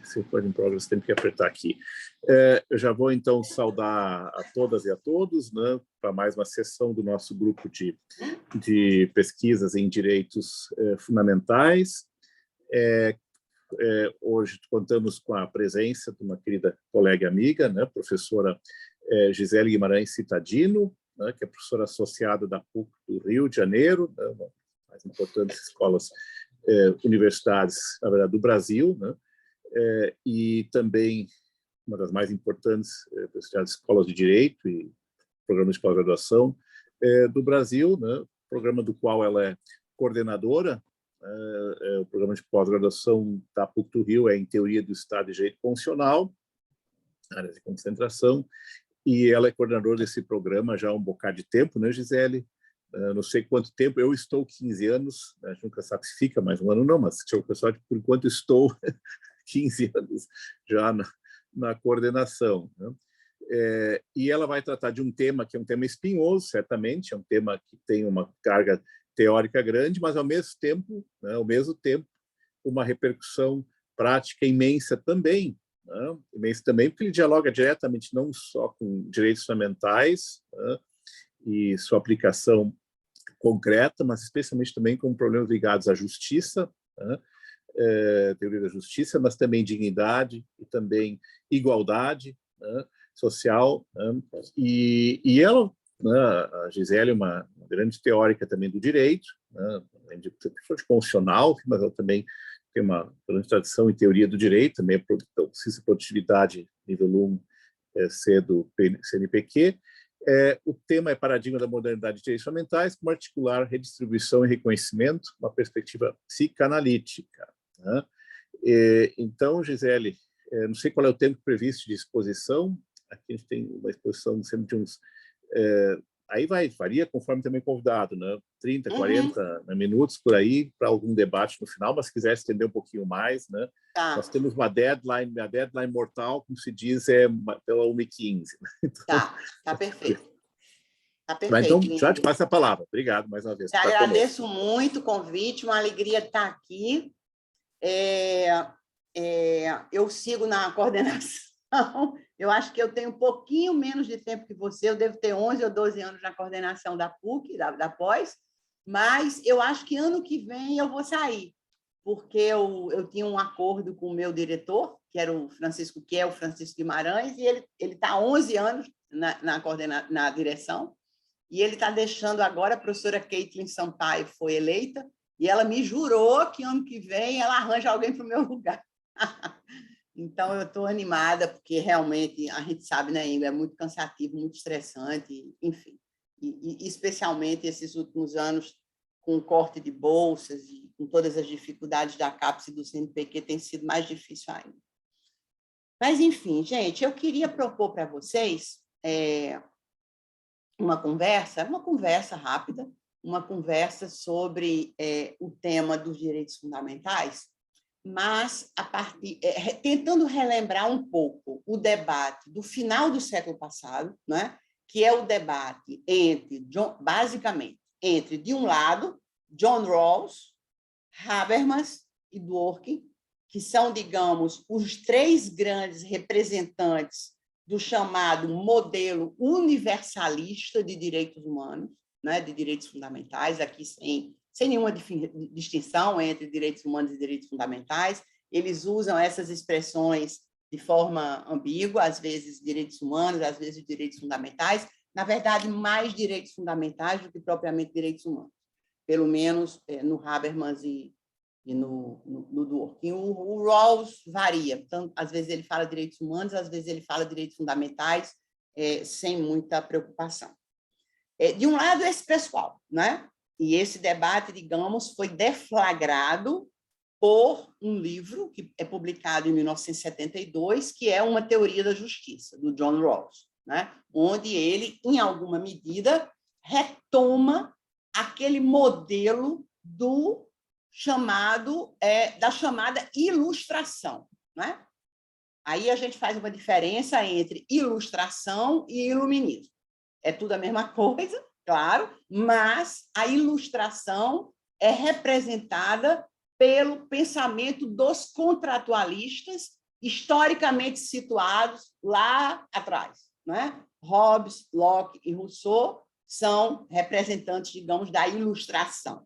Se pode em progress, tem que apertar aqui. Eu já vou, então, saudar a todas e a todos, né, para mais uma sessão do nosso grupo de pesquisas em direitos fundamentais. Hoje contamos com a presença de uma querida colega e amiga, né, professora Gisele Guimarães Citadino, né, que é professora associada da PUC do Rio de Janeiro, né, uma das mais importantes escolas, universidades, na verdade, do Brasil, né, e também uma das mais importantes escolas de direito e programas de pós-graduação do Brasil, né, programa do qual ela é coordenadora. O programa de pós-graduação da PUC do Rio é em Teoria do Estado e Direito Constitucional, áreas de concentração, e ela é coordenadora desse programa já há um bocado de tempo, né, Gisele? Não sei quanto tempo, eu estou 15 anos, a gente nunca sabe se fica mais um ano não, mas pessoal, por enquanto estou 15 anos já na coordenação, né? E ela vai tratar de um tema que é um tema espinhoso, certamente, é um tema que tem uma carga teórica grande, mas ao mesmo tempo, uma repercussão prática imensa também, né? Imensa também, porque ele dialoga diretamente não só com direitos fundamentais, né, e sua aplicação concreta, mas especialmente também com problemas ligados à justiça, né, teoria da justiça, mas também dignidade e também igualdade, né, social, né, e ela, né, a Gisele é uma grande teórica também do direito, né, além de professor de constitucional, mas ela também tem uma grande tradição em teoria do direito, também é ciência produtividade nível 1, C do CNPq. O tema é paradigma da modernidade de direitos fundamentais, como articular redistribuição e reconhecimento, uma perspectiva psicanalítica, né? Então, Gisele, não sei qual é o tempo previsto de exposição. Aqui a gente tem uma exposição sempre de uns... aí varia conforme também convidado, né? 30, 40 minutos por aí, para algum debate no final, mas se quiser estender um pouquinho mais, né? Tá. Nós temos uma deadline, a deadline mortal, como se diz, pela 1h15. Então, tá perfeito. Tá perfeito. Mas, então, já te passo a palavra. Obrigado mais uma vez. Te agradeço muito o convite, uma alegria estar aqui. Eu sigo na coordenação. Eu acho que eu tenho um pouquinho menos de tempo que você, eu devo ter 11 ou 12 anos na coordenação da PUC, da pós, mas eu acho que ano que vem eu vou sair, porque eu tinha um acordo com o meu diretor, que é o Francisco Guimarães, e ele está há 11 anos na direção, e ele está deixando agora. A professora Caitlin Sampaio foi eleita, e ela me jurou que ano que vem ela arranja alguém para o meu lugar. Então, eu estou animada, porque realmente, a gente sabe, né, Ingrid, é muito cansativo, muito estressante, enfim. E especialmente esses últimos anos, com o corte de bolsas e com todas as dificuldades da CAPES e do CNPq, tem sido mais difícil ainda. Mas, enfim, gente, eu queria propor para vocês uma conversa rápida, uma conversa sobre o tema dos direitos fundamentais, mas tentando relembrar um pouco o debate do final do século passado, né, que é o debate basicamente, entre, de um lado, John Rawls, Habermas e Dworkin, que são, digamos, os três grandes representantes do chamado modelo universalista de direitos humanos, né, de direitos fundamentais, aqui sem nenhuma distinção entre direitos humanos e direitos fundamentais. Eles usam essas expressões de forma ambígua, às vezes direitos humanos, às vezes direitos fundamentais, na verdade, mais direitos fundamentais do que propriamente direitos humanos, pelo menos no Habermas e no Dworkin. O Rawls varia, então, às vezes ele fala direitos humanos, às vezes ele fala direitos fundamentais, sem muita preocupação. De um lado, esse pessoal, né? E esse debate, digamos, foi deflagrado por um livro que é publicado em 1972, que é Uma Teoria da Justiça, do John Rawls, né? Onde ele, em alguma medida, retoma aquele modelo da chamada ilustração, né? Aí a gente faz uma diferença entre ilustração e iluminismo. É tudo a mesma coisa, claro, mas a ilustração é representada pelo pensamento dos contratualistas, historicamente situados lá atrás, né? Hobbes, Locke e Rousseau são representantes, digamos, da Ilustração.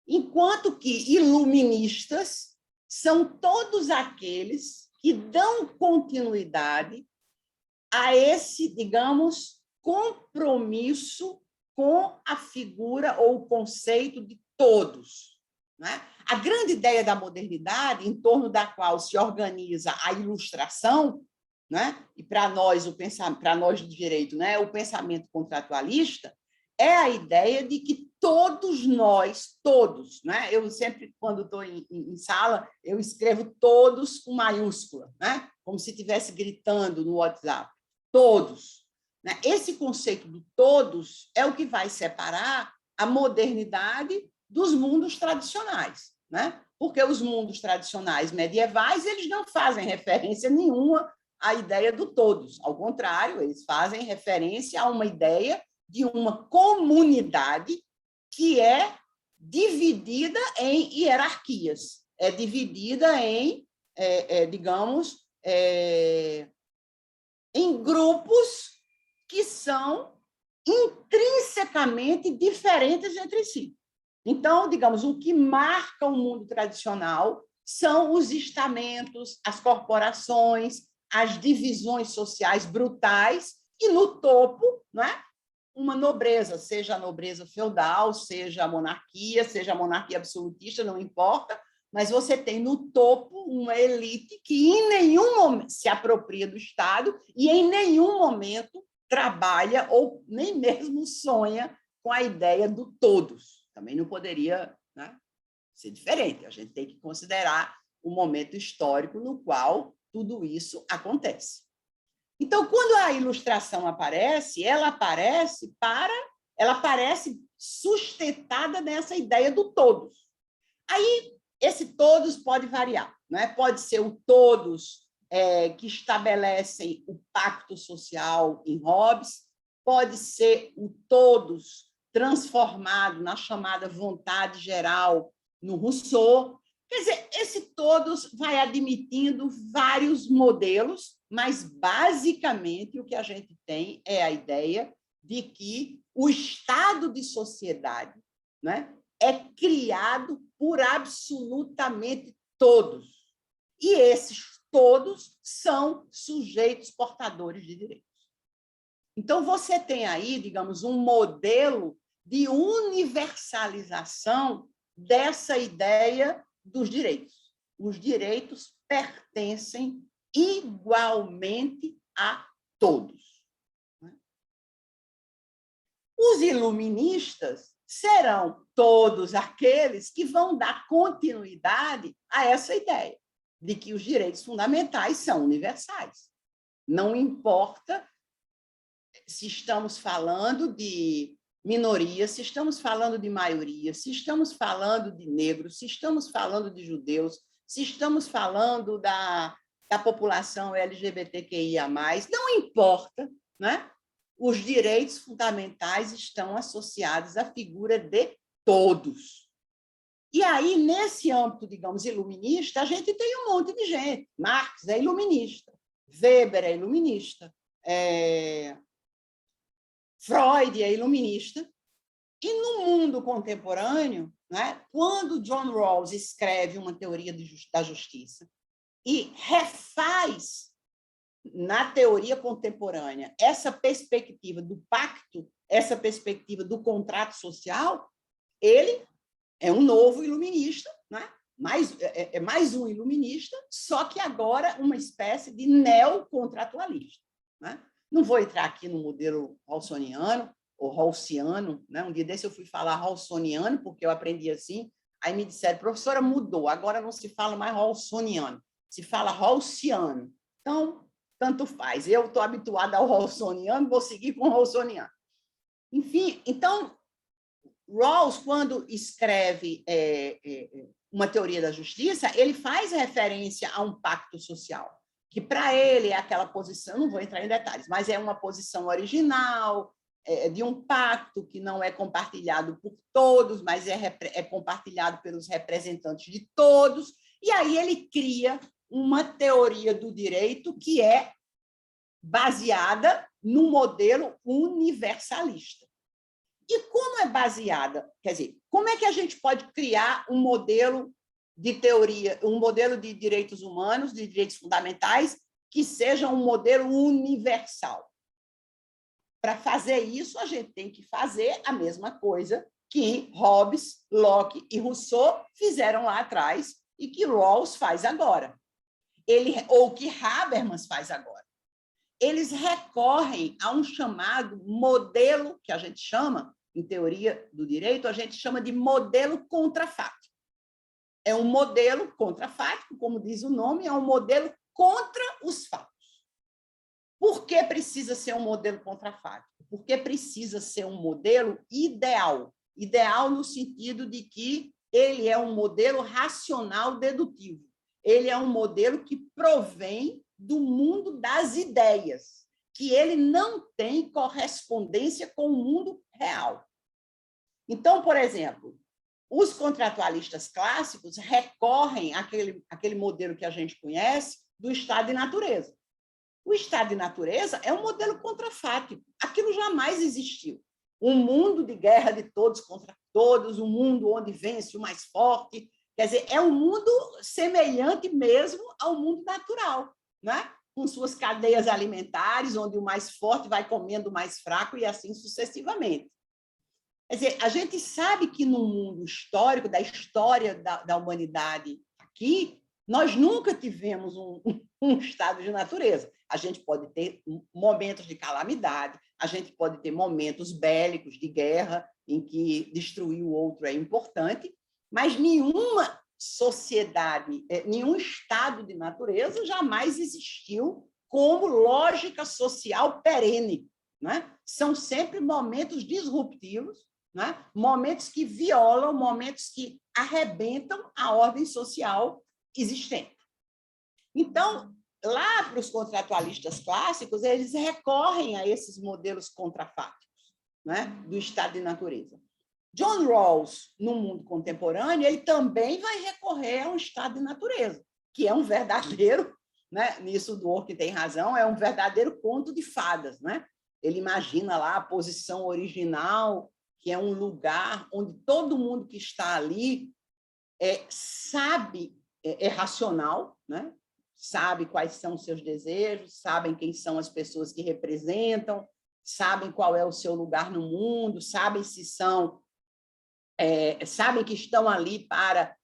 Enquanto que iluministas são todos aqueles que dão continuidade a esse, digamos, compromisso com a figura ou o conceito de todos, né? A grande ideia da modernidade, em torno da qual se organiza a Ilustração, né? E para nós, para nós do direito, né? O pensamento contratualista, é a ideia de que todos nós, todos, né? Eu sempre, quando estou em sala, eu escrevo todos com maiúscula, né? Como se estivesse gritando no WhatsApp. Todos. Né? Esse conceito de todos é o que vai separar a modernidade dos mundos tradicionais, né? Porque os mundos tradicionais medievais, eles não fazem referência nenhuma à ideia do todos. Ao contrário, eles fazem referência a uma ideia de uma comunidade que é dividida em hierarquias, é dividida em, digamos, em grupos que são intrinsecamente diferentes entre si. Então, digamos, o que marca o mundo tradicional são os estamentos, as corporações, as divisões sociais brutais e, no topo, né, uma nobreza, seja a nobreza feudal, seja a monarquia absolutista, não importa, mas você tem no topo uma elite que em nenhum momento se apropria do Estado e em nenhum momento trabalha ou nem mesmo sonha com a ideia do todos. Também não poderia, né, ser diferente. A gente tem que considerar o momento histórico no qual tudo isso acontece. Então, quando a Ilustração aparece, ela aparece sustentada nessa ideia do todos. Aí, esse todos pode variar, né? Pode ser o todos que estabelecem o pacto social em Hobbes, pode ser o todos transformado na chamada vontade geral no Rousseau. Quer dizer, esse todos vai admitindo vários modelos, mas, basicamente, o que a gente tem é a ideia de que o estado de sociedade, né, é criado por absolutamente todos. E esses todos são sujeitos portadores de direitos. Então, você tem aí, digamos, um modelo de universalização dessa ideia dos direitos. Os direitos pertencem igualmente a todos. Os iluministas serão todos aqueles que vão dar continuidade a essa ideia de que os direitos fundamentais são universais. Não importa se estamos falando de minorias, se estamos falando de maioria, se estamos falando de negros, se estamos falando de judeus, se estamos falando da população LGBTQIA+, não importa, né? Os direitos fundamentais estão associados à figura de todos. E aí, nesse âmbito, digamos, iluminista, a gente tem um monte de gente. Marx é iluminista, Weber é iluminista, Freud é iluminista. E no mundo contemporâneo, né, quando John Rawls escreve uma teoria da justiça e refaz na teoria contemporânea essa perspectiva do pacto, essa perspectiva do contrato social, ele é um novo iluminista, né? mais um iluminista, só que agora uma espécie de neocontratualista, né? Não vou entrar aqui no modelo rawlsiano ou rawlsiano, né? Um dia desse eu fui falar rawlsoniano, porque eu aprendi assim, aí me disseram, professora, mudou, agora não se fala mais rawlsoniano, se fala rawlsiano. Então, tanto faz. Eu estou habituada ao rawlsoniano, vou seguir com o rawlsoniano. Enfim, então, Rawls, quando escreve uma teoria da justiça, ele faz referência a um pacto social, que para ele é aquela posição, não vou entrar em detalhes, mas é uma posição original, de um pacto que não é compartilhado por todos, mas é compartilhado pelos representantes de todos, e aí ele cria uma teoria do direito que é baseada no modelo universalista. E como é baseada? Quer dizer, como é que a gente pode criar um modelo de teoria, um modelo de direitos humanos, de direitos fundamentais, que seja um modelo universal? Para fazer isso, a gente tem que fazer a mesma coisa que Hobbes, Locke e Rousseau fizeram lá atrás e que Rawls faz agora. Ou que Habermas faz agora. Eles recorrem a um chamado modelo, que a gente chama, em teoria do direito, a gente chama de modelo contrafático. É um modelo contrafático, como diz o nome, é um modelo contra os fatos. Por que precisa ser um modelo contrafático? Porque precisa ser um modelo ideal. Ideal no sentido de que ele é um modelo racional dedutivo. Ele é um modelo que provém do mundo das ideias, que ele não tem correspondência com o mundo real. Então, por exemplo, os contratualistas clássicos recorrem àquele modelo que a gente conhece do estado de natureza. O estado de natureza é um modelo contrafático. Aquilo jamais existiu. Um mundo de guerra de todos contra todos, um mundo onde vence o mais forte. Quer dizer, é um mundo semelhante mesmo ao mundo natural, né? Com suas cadeias alimentares, onde o mais forte vai comendo o mais fraco e assim sucessivamente. Quer dizer, a gente sabe que no mundo histórico, da história da humanidade aqui, nós nunca tivemos um estado de natureza. A gente pode ter momentos de calamidade, a gente pode ter momentos bélicos de guerra, em que destruir o outro é importante, mas nenhuma sociedade, nenhum estado de natureza jamais existiu como lógica social perene, né? São sempre momentos disruptivos, né? Momentos que violam, momentos que arrebentam a ordem social existente. Então, lá para os contratualistas clássicos, eles recorrem a esses modelos contrafáticos, né, do estado de natureza. John Rawls, no mundo contemporâneo, ele também vai recorrer a um estado de natureza, que é um verdadeiro, né, nisso o Dworkin tem razão, é um verdadeiro conto de fadas, né? Ele imagina lá a posição original, que é um lugar onde todo mundo que está ali sabe, é racional, né? Sabe quais são os seus desejos, sabem quem são as pessoas que representam, sabem qual é o seu lugar no mundo, sabem se são, sabem que estão ali para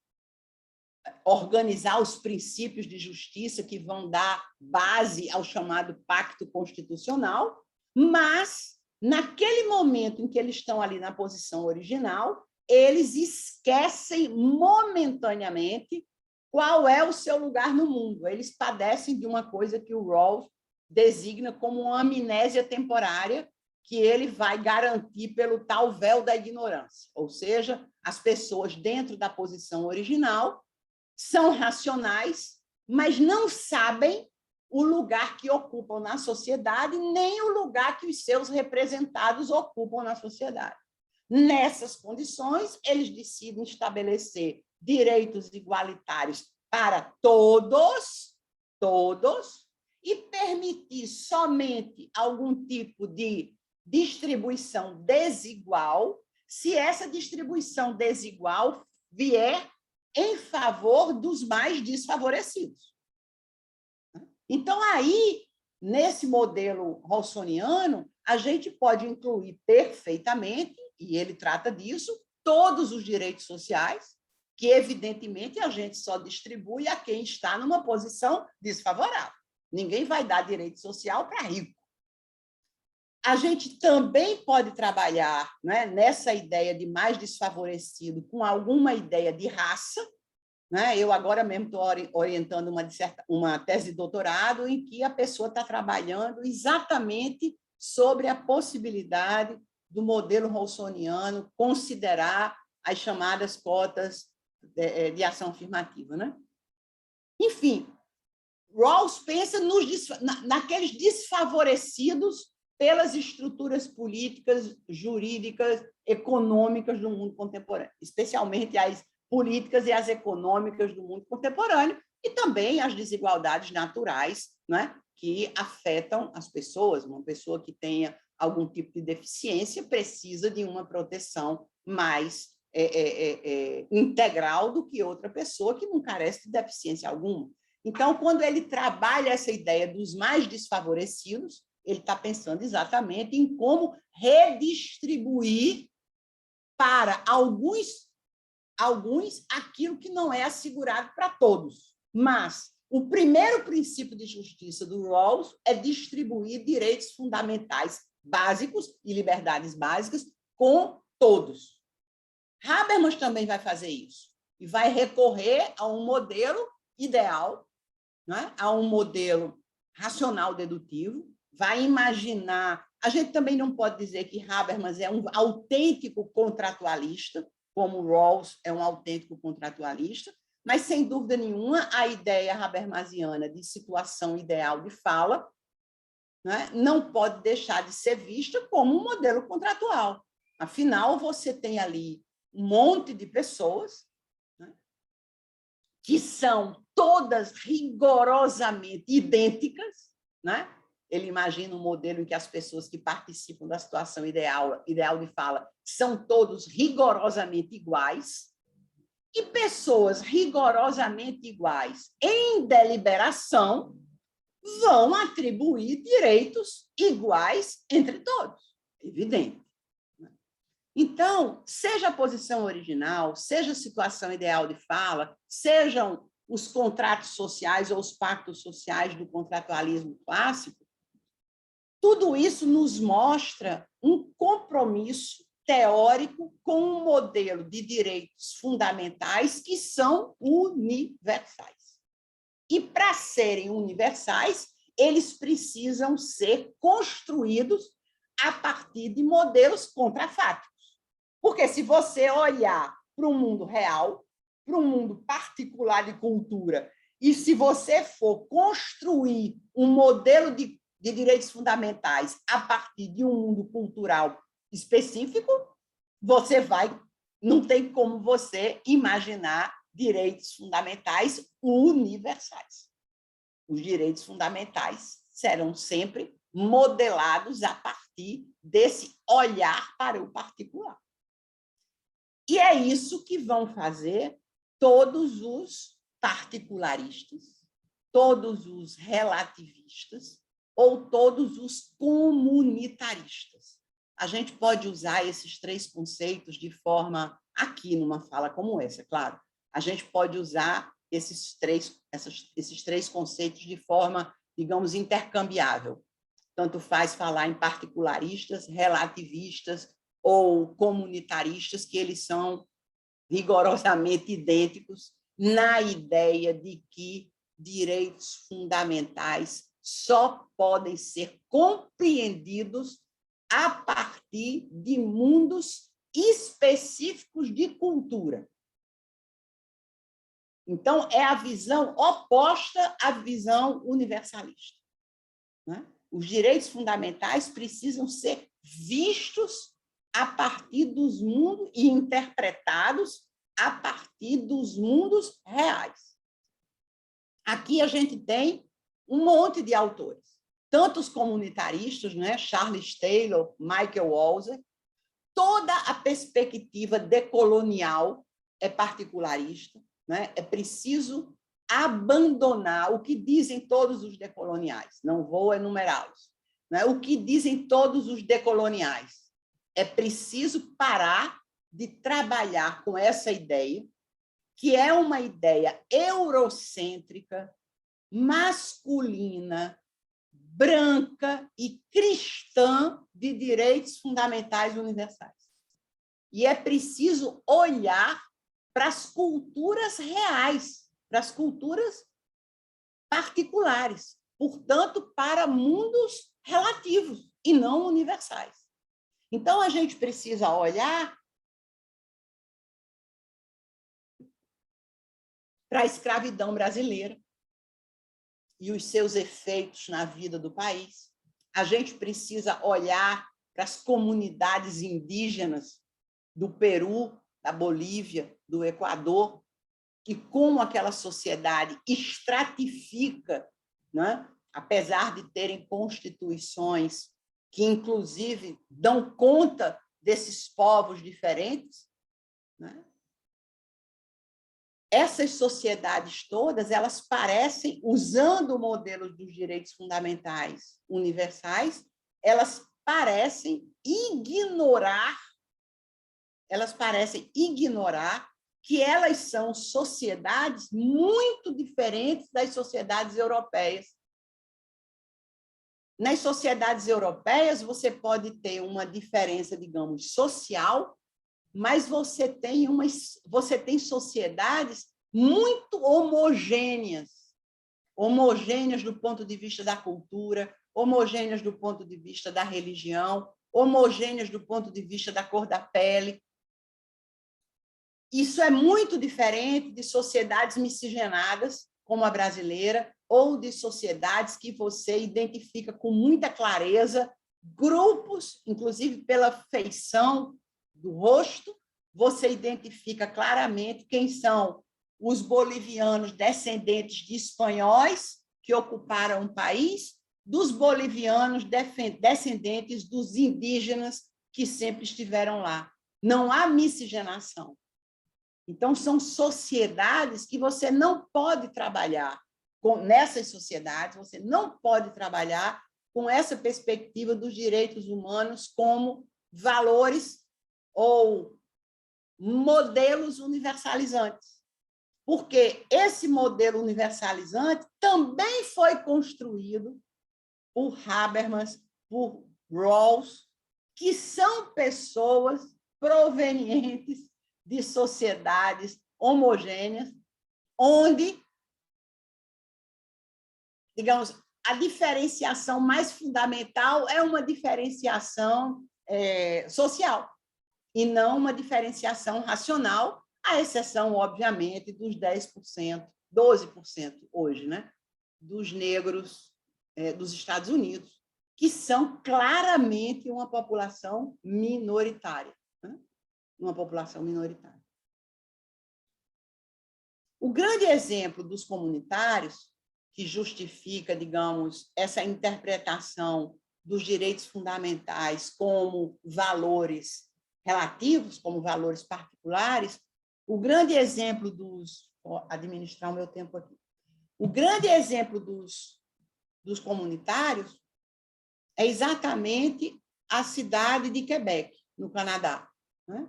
organizar os princípios de justiça que vão dar base ao chamado pacto constitucional, mas, naquele momento em que eles estão ali na posição original, eles esquecem momentaneamente qual é o seu lugar no mundo. Eles padecem de uma coisa que o Rawls designa como uma amnésia temporária, que ele vai garantir pelo tal véu da ignorância. Ou seja, as pessoas dentro da posição original são racionais, mas não sabem o lugar que ocupam na sociedade, nem o lugar que os seus representados ocupam na sociedade. Nessas condições, eles decidem estabelecer direitos igualitários para todos, e permitir somente algum tipo de distribuição desigual, se essa distribuição desigual vier em favor dos mais desfavorecidos. Então, aí, nesse modelo rawlsiano, a gente pode incluir perfeitamente, e ele trata disso, todos os direitos sociais, que, evidentemente, a gente só distribui a quem está numa posição desfavorável. Ninguém vai dar direito social para rico. A gente também pode trabalhar, né, nessa ideia de mais desfavorecido com alguma ideia de raça, né? Eu agora mesmo estou orientando uma tese de doutorado em que a pessoa está trabalhando exatamente sobre a possibilidade do modelo rawlsiano considerar as chamadas cotas de ação afirmativa, né? Enfim, Rawls pensa naqueles desfavorecidos pelas estruturas políticas, jurídicas, econômicas do mundo contemporâneo, especialmente as políticas e as econômicas do mundo contemporâneo, e também as desigualdades naturais, né, que afetam as pessoas. Uma pessoa que tenha algum tipo de deficiência precisa de uma proteção mais integral do que outra pessoa que não carece de deficiência alguma. Então, quando ele trabalha essa ideia dos mais desfavorecidos, ele está pensando exatamente em como redistribuir para alguns aquilo que não é assegurado para todos. Mas o primeiro princípio de justiça do Rawls é distribuir direitos fundamentais básicos e liberdades básicas com todos. Habermas também vai fazer isso e vai recorrer a um modelo ideal, né? A um modelo racional dedutivo, vai imaginar... A gente também não pode dizer que Habermas é um autêntico contratualista, como Rawls é um autêntico contratualista, mas, sem dúvida nenhuma, a ideia habermasiana de situação ideal de fala, né, não pode deixar de ser vista como um modelo contratual. Afinal, você tem ali um monte de pessoas, né, que são todas rigorosamente idênticas, né? Ele imagina um modelo em que as pessoas que participam da situação ideal de fala são todos rigorosamente iguais, e pessoas rigorosamente iguais em deliberação vão atribuir direitos iguais entre todos, evidente. Então, seja a posição original, seja a situação ideal de fala, sejam os contratos sociais ou os pactos sociais do contratualismo clássico, tudo isso nos mostra um compromisso teórico com um modelo de direitos fundamentais que são universais. E, para serem universais, eles precisam ser construídos a partir de modelos contrafáticos. Porque, se você olhar para o mundo real, para um mundo particular de cultura, e se você for construir um modelo de direitos fundamentais a partir de um mundo cultural específico, você não tem como você imaginar direitos fundamentais universais. Os direitos fundamentais serão sempre modelados a partir desse olhar para o particular. E é isso que vão fazer todos os particularistas, todos os relativistas ou todos os comunitaristas. A gente pode usar esses três conceitos de forma, aqui numa fala como essa, claro, a gente pode usar esses três conceitos de forma, digamos, intercambiável. Tanto faz falar em particularistas, relativistas ou comunitaristas, que eles são rigorosamente idênticos na ideia de que direitos fundamentais só podem ser compreendidos a partir de mundos específicos de cultura. Então, é a visão oposta à visão universalista, né? Os direitos fundamentais precisam ser vistos a partir dos mundos e interpretados a partir dos mundos reais. Aqui a gente tem um monte de autores, tanto os comunitaristas, né? Charles Taylor, Michael Walzer, toda a perspectiva decolonial é particularista, né? É preciso abandonar o que dizem todos os decoloniais, não vou enumerá-los, né? O que dizem todos os decoloniais. É preciso parar de trabalhar com essa ideia, que é uma ideia eurocêntrica, masculina, branca e cristã de direitos fundamentais universais. E é preciso olhar para as culturas reais, para as culturas particulares, portanto, para mundos relativos e não universais. Então, a gente precisa olhar para a escravidão brasileira e os seus efeitos na vida do país, A gente precisa olhar para as comunidades indígenas do Peru, da Bolívia, do Equador, e como aquela sociedade estratifica, né? Apesar de terem constituições que, inclusive, dão conta desses povos diferentes, né? Essas sociedades todas, elas parecem, usando o modelo dos direitos fundamentais universais, elas parecem ignorar que elas são sociedades muito diferentes das sociedades europeias. Nas sociedades europeias, você pode ter uma diferença, digamos, social, mas você tem sociedades muito homogêneas do ponto de vista da cultura, homogêneas do ponto de vista da religião, homogêneas do ponto de vista da cor da pele. Isso é muito diferente de sociedades miscigenadas, como a brasileira, ou de sociedades que você identifica com muita clareza grupos, inclusive pela feição do rosto, você identifica claramente quem são os bolivianos descendentes de espanhóis que ocuparam o país, dos bolivianos descendentes dos indígenas que sempre estiveram lá. Não há miscigenação. Então, são sociedades que você não pode trabalhar nessas sociedades, você não pode trabalhar com essa perspectiva dos direitos humanos como valores ou modelos universalizantes. Porque esse modelo universalizante também foi construído por Habermas, por Rawls, que são pessoas provenientes de sociedades homogêneas, onde, digamos, a diferenciação mais fundamental é uma diferenciação social, e não uma diferenciação racional, à exceção, obviamente, dos 10%, 12% hoje, né, dos negros dos Estados Unidos, que são claramente uma população minoritária. Né? Uma população minoritária. O grande exemplo dos comunitários, que justifica, digamos, essa interpretação dos direitos fundamentais como valores relativos, como valores particulares, o grande exemplo dos... Vou administrar o meu tempo aqui. O grande exemplo dos comunitários é exatamente a cidade de Quebec, no Canadá. Né?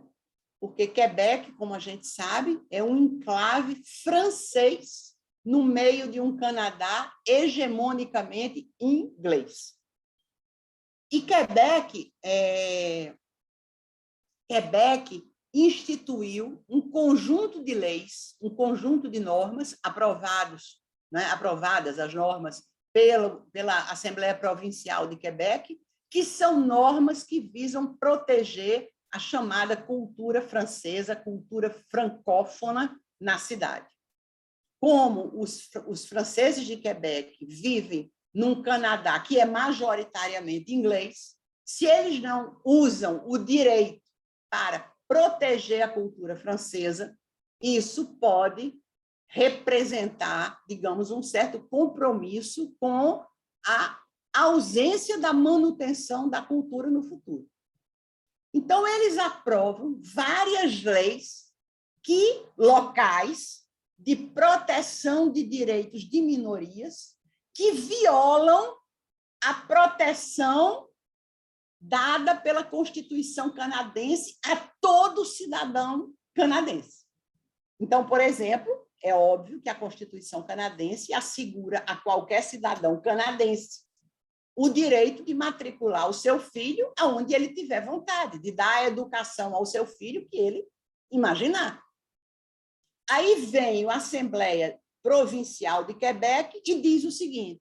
Porque Quebec, como a gente sabe, é um enclave francês no meio de um Canadá hegemonicamente inglês. E Quebec instituiu um conjunto de leis, um conjunto de normas aprovadas as normas pela Assembleia Provincial de Quebec, que são normas que visam proteger a chamada cultura francesa, cultura francófona na cidade. Como os franceses de Quebec vivem num Canadá que é majoritariamente inglês, se eles não usam o direito para proteger a cultura francesa, isso pode representar, digamos, um certo compromisso com a ausência da manutenção da cultura no futuro. Então, eles aprovam várias leis locais de proteção de direitos de minorias que violam a proteção dada pela Constituição canadense a todo cidadão canadense. Então, por exemplo, é óbvio que a Constituição canadense assegura a qualquer cidadão canadense o direito de matricular o seu filho aonde ele tiver vontade, de dar a educação ao seu filho que ele imaginar. Aí vem a Assembleia Provincial de Quebec e diz o seguinte: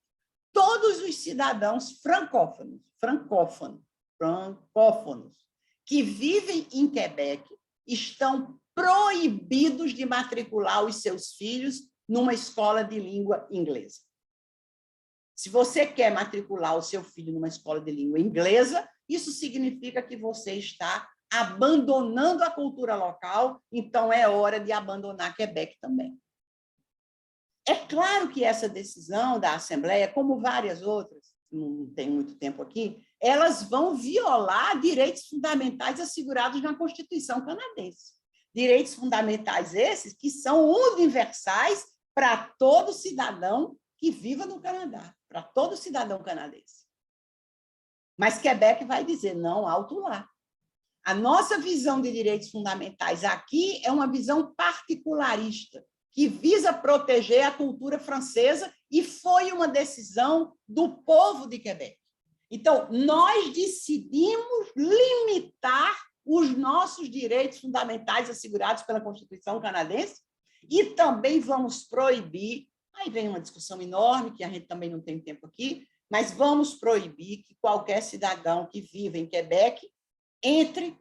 todos os cidadãos francófonos que vivem em Quebec estão proibidos de matricular os seus filhos numa escola de língua inglesa. Se você quer matricular o seu filho numa escola de língua inglesa, isso significa que você está abandonando a cultura local, então é hora de abandonar Quebec também. É claro que essa decisão da Assembleia, como várias outras, não tem muito tempo aqui, elas vão violar direitos fundamentais assegurados na Constituição canadense. Direitos fundamentais esses que são universais para todo cidadão que viva no Canadá, para todo cidadão canadense. Mas Quebec vai dizer, não, alto lá. A nossa visão de direitos fundamentais aqui é uma visão particularista, que visa proteger a cultura francesa e foi uma decisão do povo de Quebec. Então, nós decidimos limitar os nossos direitos fundamentais assegurados pela Constituição canadense e também vamos proibir, aí vem uma discussão enorme, que a gente também não tem tempo aqui, mas vamos proibir que qualquer cidadão que viva em Quebec entre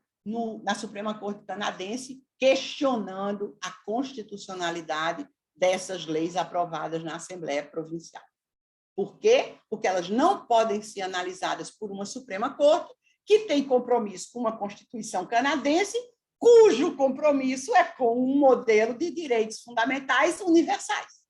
na Suprema Corte canadense questionando a constitucionalidade dessas leis aprovadas na Assembleia Provincial. Por quê? Porque elas não podem ser analisadas por uma Suprema Corte que tem compromisso com uma Constituição canadense, cujo compromisso é com um modelo de direitos fundamentais universais.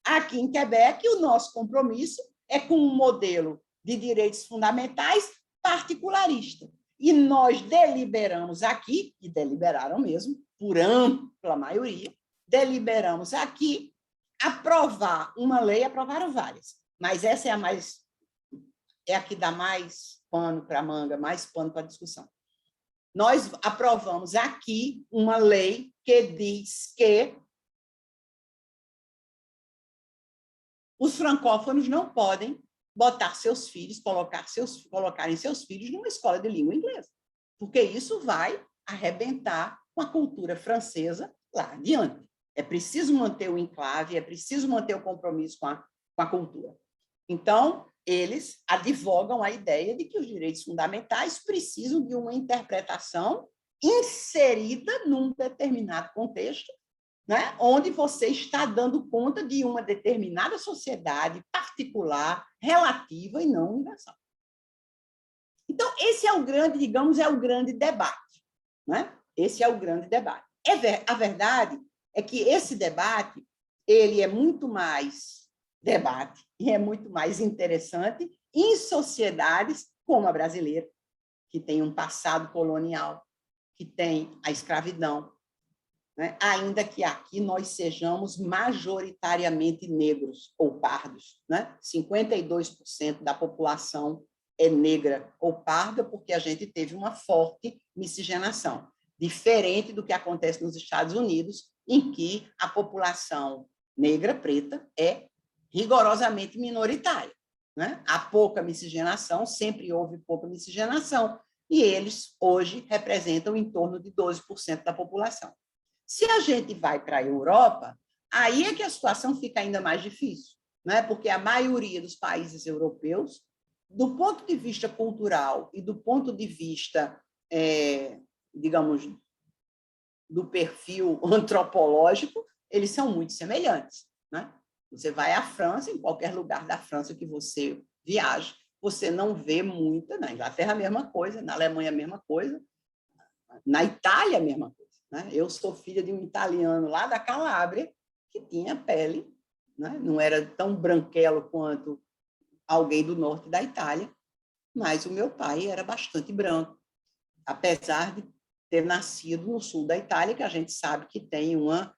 Aqui em Quebec, o nosso compromisso é com um modelo de direitos fundamentais particularista. E nós deliberamos aqui, e deliberaram mesmo, por ampla maioria, deliberamos aqui aprovar uma lei, aprovaram várias, mas essa é a que dá mais pano para a manga, mais pano para a discussão. Nós aprovamos aqui uma lei que diz que os francófonos não podem botar seus filhos, colocarem seus filhos numa escola de língua inglesa, porque isso vai arrebentar com a cultura francesa lá adiante. É preciso manter o enclave, é preciso manter o compromisso com a cultura. Então, eles advogam a ideia de que os direitos fundamentais precisam de uma interpretação inserida num determinado contexto, né, onde você está dando conta de uma determinada sociedade particular, relativa e não universal. Então, esse é o grande, digamos, é o grande debate. Né? Esse é o grande debate. A verdade é que esse debate ele é muito mais debate e é muito mais interessante em sociedades como a brasileira, que tem um passado colonial, que tem a escravidão, né? Ainda que aqui nós sejamos majoritariamente negros ou pardos. Né? 52% da população é negra ou parda, porque a gente teve uma forte miscigenação, diferente do que acontece nos Estados Unidos, em que a população negra, preta, é rigorosamente minoritária. Né? Há pouca miscigenação, sempre houve pouca miscigenação, e eles hoje representam em torno de 12% da população. Se a gente vai para a Europa, aí é que a situação fica ainda mais difícil, né? Porque a maioria dos países europeus, do ponto de vista cultural e do ponto de vista, digamos, do perfil antropológico, eles são muito semelhantes. Né? Você vai à França, em qualquer lugar da França que você viaja, você não vê muita, na Inglaterra a mesma coisa, na Alemanha a mesma coisa, na Itália a mesma coisa. Né? Eu sou filha de um italiano lá da Calábria, que tinha pele, né? Não era tão branquelo quanto alguém do norte da Itália, mas o meu pai era bastante branco, apesar de ter nascido no sul da Itália, que a gente sabe que tem uma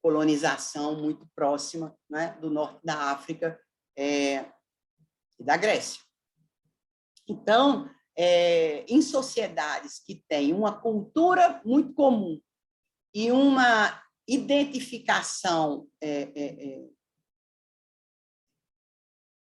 colonização muito próxima, né, do norte da África e da Grécia. Então, em sociedades que têm uma cultura muito comum e uma identificação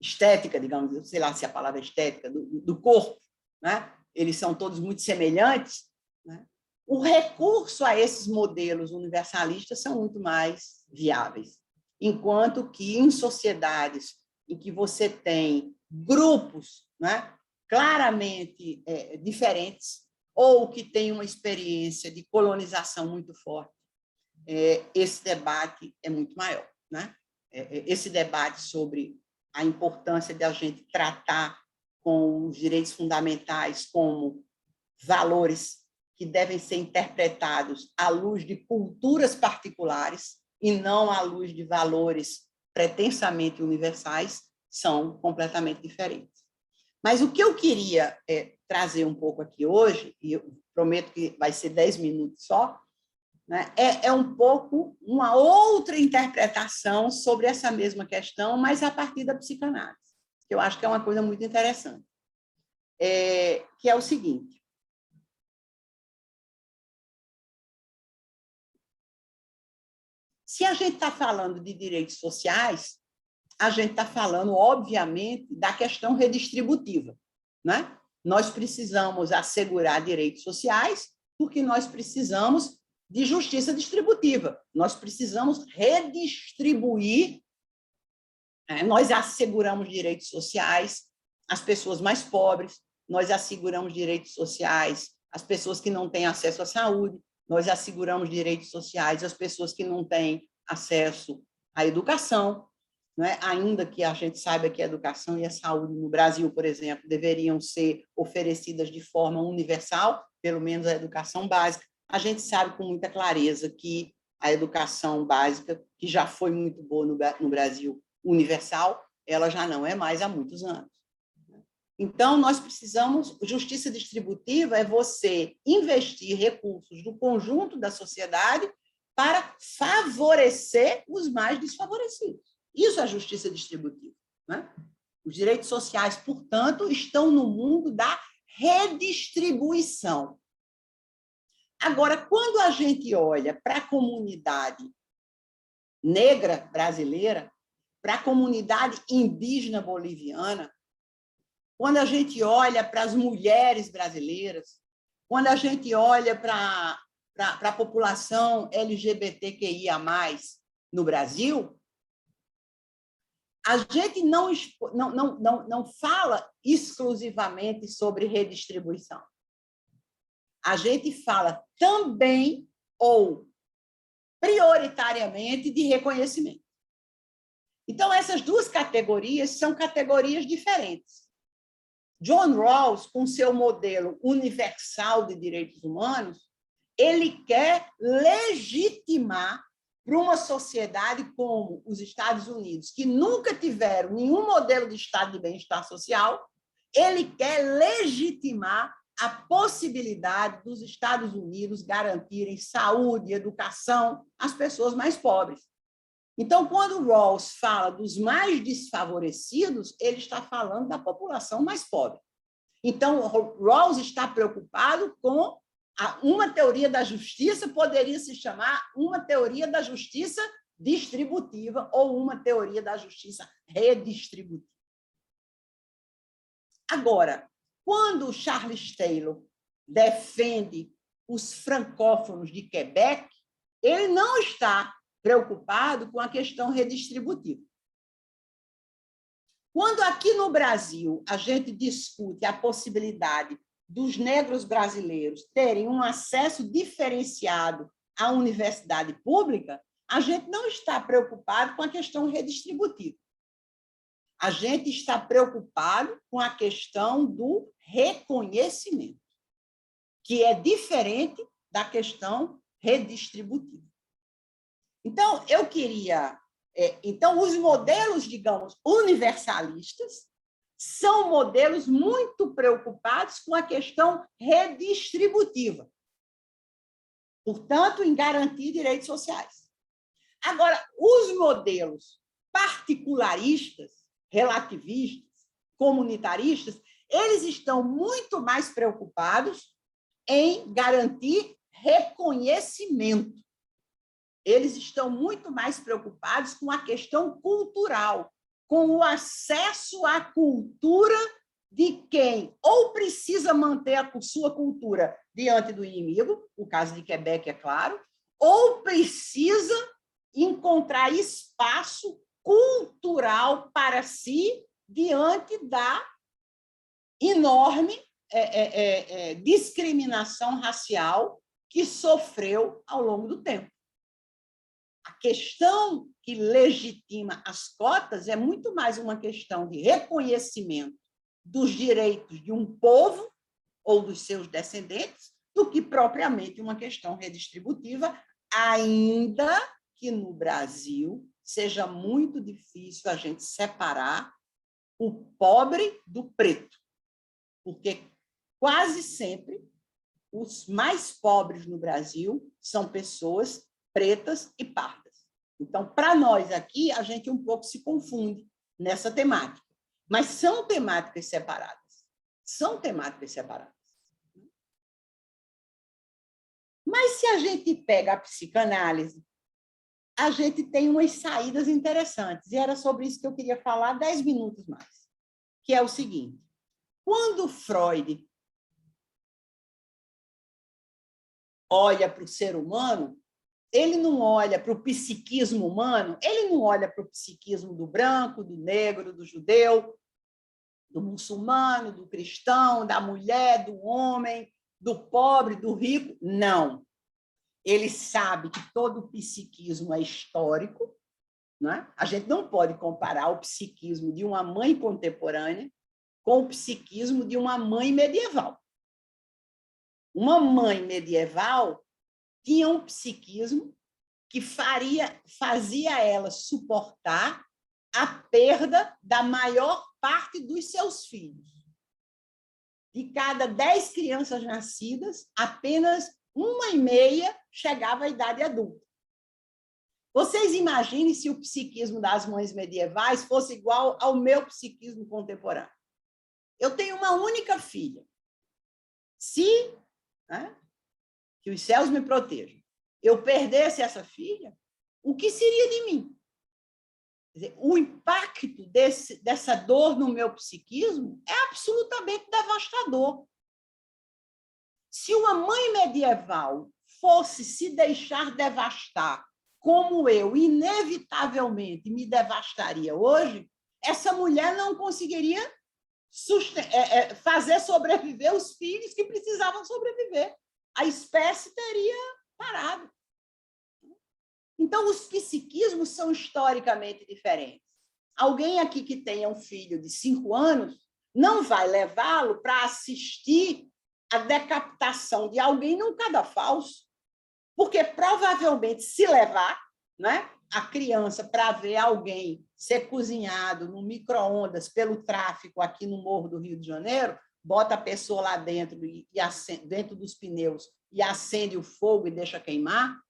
estética, digamos, sei lá se a palavra é estética, do corpo, né? Eles são todos muito semelhantes, né? O recurso a esses modelos universalistas são muito mais viáveis, enquanto que em sociedades em que você tem grupos, né, claramente diferentes, ou que têm uma experiência de colonização muito forte, esse debate é muito maior, né? Esse debate sobre a importância de a gente tratar com os direitos fundamentais como valores que devem ser interpretados à luz de culturas particulares e não à luz de valores pretensamente universais, são completamente diferentes. Mas o que eu queria trazer um pouco aqui hoje, e eu prometo que vai ser 10 minutos só, né, é um pouco uma outra interpretação sobre essa mesma questão, mas a partir da psicanálise, que eu acho que é uma coisa muito interessante, que é o seguinte: se a gente está falando de direitos sociais, a gente está falando, obviamente, da questão redistributiva, né? Nós precisamos assegurar direitos sociais porque nós precisamos de justiça distributiva. Nós precisamos redistribuir, nós asseguramos direitos sociais às pessoas mais pobres, nós asseguramos direitos sociais às pessoas que não têm acesso à saúde, nós asseguramos direitos sociais às pessoas que não têm acesso à educação, né? Ainda que a gente saiba que a educação e a saúde no Brasil, por exemplo, deveriam ser oferecidas de forma universal, pelo menos a educação básica, a gente sabe com muita clareza que a educação básica, que já foi muito boa no Brasil, universal, ela já não é mais há muitos anos. Então, nós precisamos... Justiça distributiva é você investir recursos do conjunto da sociedade para favorecer os mais desfavorecidos. Isso é justiça distributiva, né? Os direitos sociais, portanto, estão no mundo da redistribuição. Agora, quando a gente olha para a comunidade negra brasileira, para a comunidade indígena boliviana, quando a gente olha para as mulheres brasileiras, quando a gente olha para a população LGBTQIA+, no Brasil, a gente não fala exclusivamente sobre redistribuição. A gente fala também, ou prioritariamente, de reconhecimento. Então, essas duas categorias são categorias diferentes. John Rawls, com seu modelo universal de direitos humanos, ele quer legitimar para uma sociedade como os Estados Unidos, que nunca tiveram nenhum modelo de estado de bem-estar social, ele quer legitimar a possibilidade dos Estados Unidos garantirem saúde e educação às pessoas mais pobres. Então, quando Rawls fala dos mais desfavorecidos, ele está falando da população mais pobre. Então, Rawls está preocupado com uma teoria da justiça, poderia se chamar uma teoria da justiça distributiva ou uma teoria da justiça redistributiva. Agora, quando Charles Taylor defende os francófonos de Quebec, ele não está preocupado com a questão redistributiva. Quando aqui no Brasil a gente discute a possibilidade dos negros brasileiros terem um acesso diferenciado à universidade pública, a gente não está preocupado com a questão redistributiva. A gente está preocupado com a questão do reconhecimento, que é diferente da questão redistributiva. Então, eu queria... Então, os modelos, digamos, universalistas são modelos muito preocupados com a questão redistributiva, portanto, em garantir direitos sociais. Agora, os modelos particularistas, relativistas, comunitaristas, eles estão muito mais preocupados em garantir reconhecimento. Eles estão muito mais preocupados com a questão cultural, com o acesso à cultura de quem ou precisa manter a sua cultura diante do inimigo, no caso de Quebec, é claro, ou precisa encontrar espaço cultural para si diante da enorme discriminação racial que sofreu ao longo do tempo. a questão que legitima as cotas é muito mais uma questão de reconhecimento dos direitos de um povo ou dos seus descendentes do que propriamente uma questão redistributiva, ainda que no Brasil seja muito difícil a gente separar o pobre do preto, porque quase sempre os mais pobres no Brasil são pessoas pretas e pardas. Então, para nós aqui, a gente um pouco se confunde nessa temática, mas são temáticas separadas. São temáticas separadas. Mas se a gente pega a psicanálise, a gente tem umas saídas interessantes, e era sobre isso que eu queria falar 10 minutos mais, que é o seguinte: quando Freud olha para o ser humano, ele não olha para o psiquismo humano, ele não olha para o psiquismo do branco, do negro, do judeu, do muçulmano, do cristão, da mulher, do homem, do pobre, do rico. Não. Ele sabe que todo o psiquismo é histórico, não é? A gente não pode comparar o psiquismo de uma mãe contemporânea com o psiquismo de uma mãe medieval. Uma mãe medieval tinha um psiquismo que fazia ela suportar a perda da maior parte dos seus filhos. De cada 10 crianças nascidas, apenas 1,5 chegava à idade adulta. Vocês imaginem se o psiquismo das mães medievais fosse igual ao meu psiquismo contemporâneo. Eu tenho uma única filha. Se, que os céus me protejam, eu perdesse essa filha, o que seria de mim? Quer dizer, o impacto dessa dor no meu psiquismo é absolutamente devastador. Se uma mãe medieval fosse se deixar devastar como eu inevitavelmente me devastaria hoje, essa mulher não conseguiria fazer sobreviver os filhos que precisavam sobreviver. A espécie teria parado. Então, os psiquismos são historicamente diferentes. Alguém aqui que tenha um filho de 5 anos não vai levá-lo para assistir a decapitação de alguém num cadafalso, porque provavelmente, se levar, né, a criança para ver alguém ser cozinhado no micro-ondas pelo tráfico aqui no Morro do Rio de Janeiro, bota a pessoa lá dentro, dentro dos pneus, e acende o fogo e deixa queimar.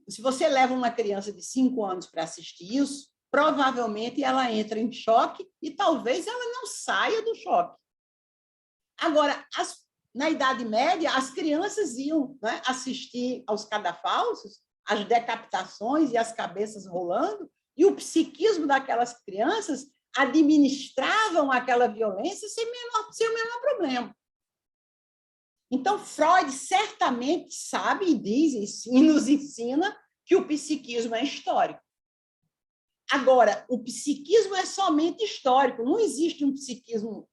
Se você leva uma criança de 5 anos para assistir isso, provavelmente ela entra em choque e talvez ela não saia do choque. Agora, na Idade Média, as crianças iam, né, assistir aos cadafalsos, as decapitações e as cabeças rolando, e o psiquismo daquelas crianças administravam aquela violência sem o menor problema. Então, Freud certamente sabe e diz, e nos ensina que o psiquismo é histórico. Agora, o psiquismo é somente histórico, não existe um psiquismo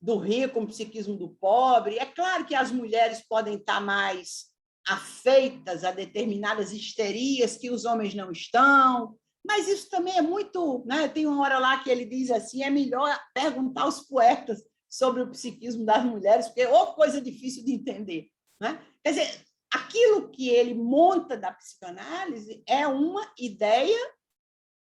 do rico, um psiquismo do pobre. É claro que as mulheres podem estar mais afeitas a determinadas histerias que os homens não estão, mas isso também é muito... né? Tem uma hora lá que ele diz assim, é melhor perguntar aos poetas sobre o psiquismo das mulheres, porque é coisa difícil de entender. Né? Quer dizer, aquilo que ele monta da psicanálise é uma ideia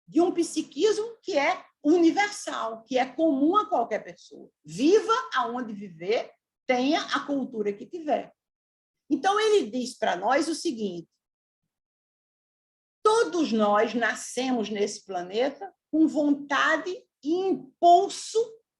de um psiquismo que é universal, que é comum a qualquer pessoa. Viva aonde viver, tenha a cultura que tiver. Então, ele diz para nós o seguinte: todos nós nascemos nesse planeta com vontade e impulso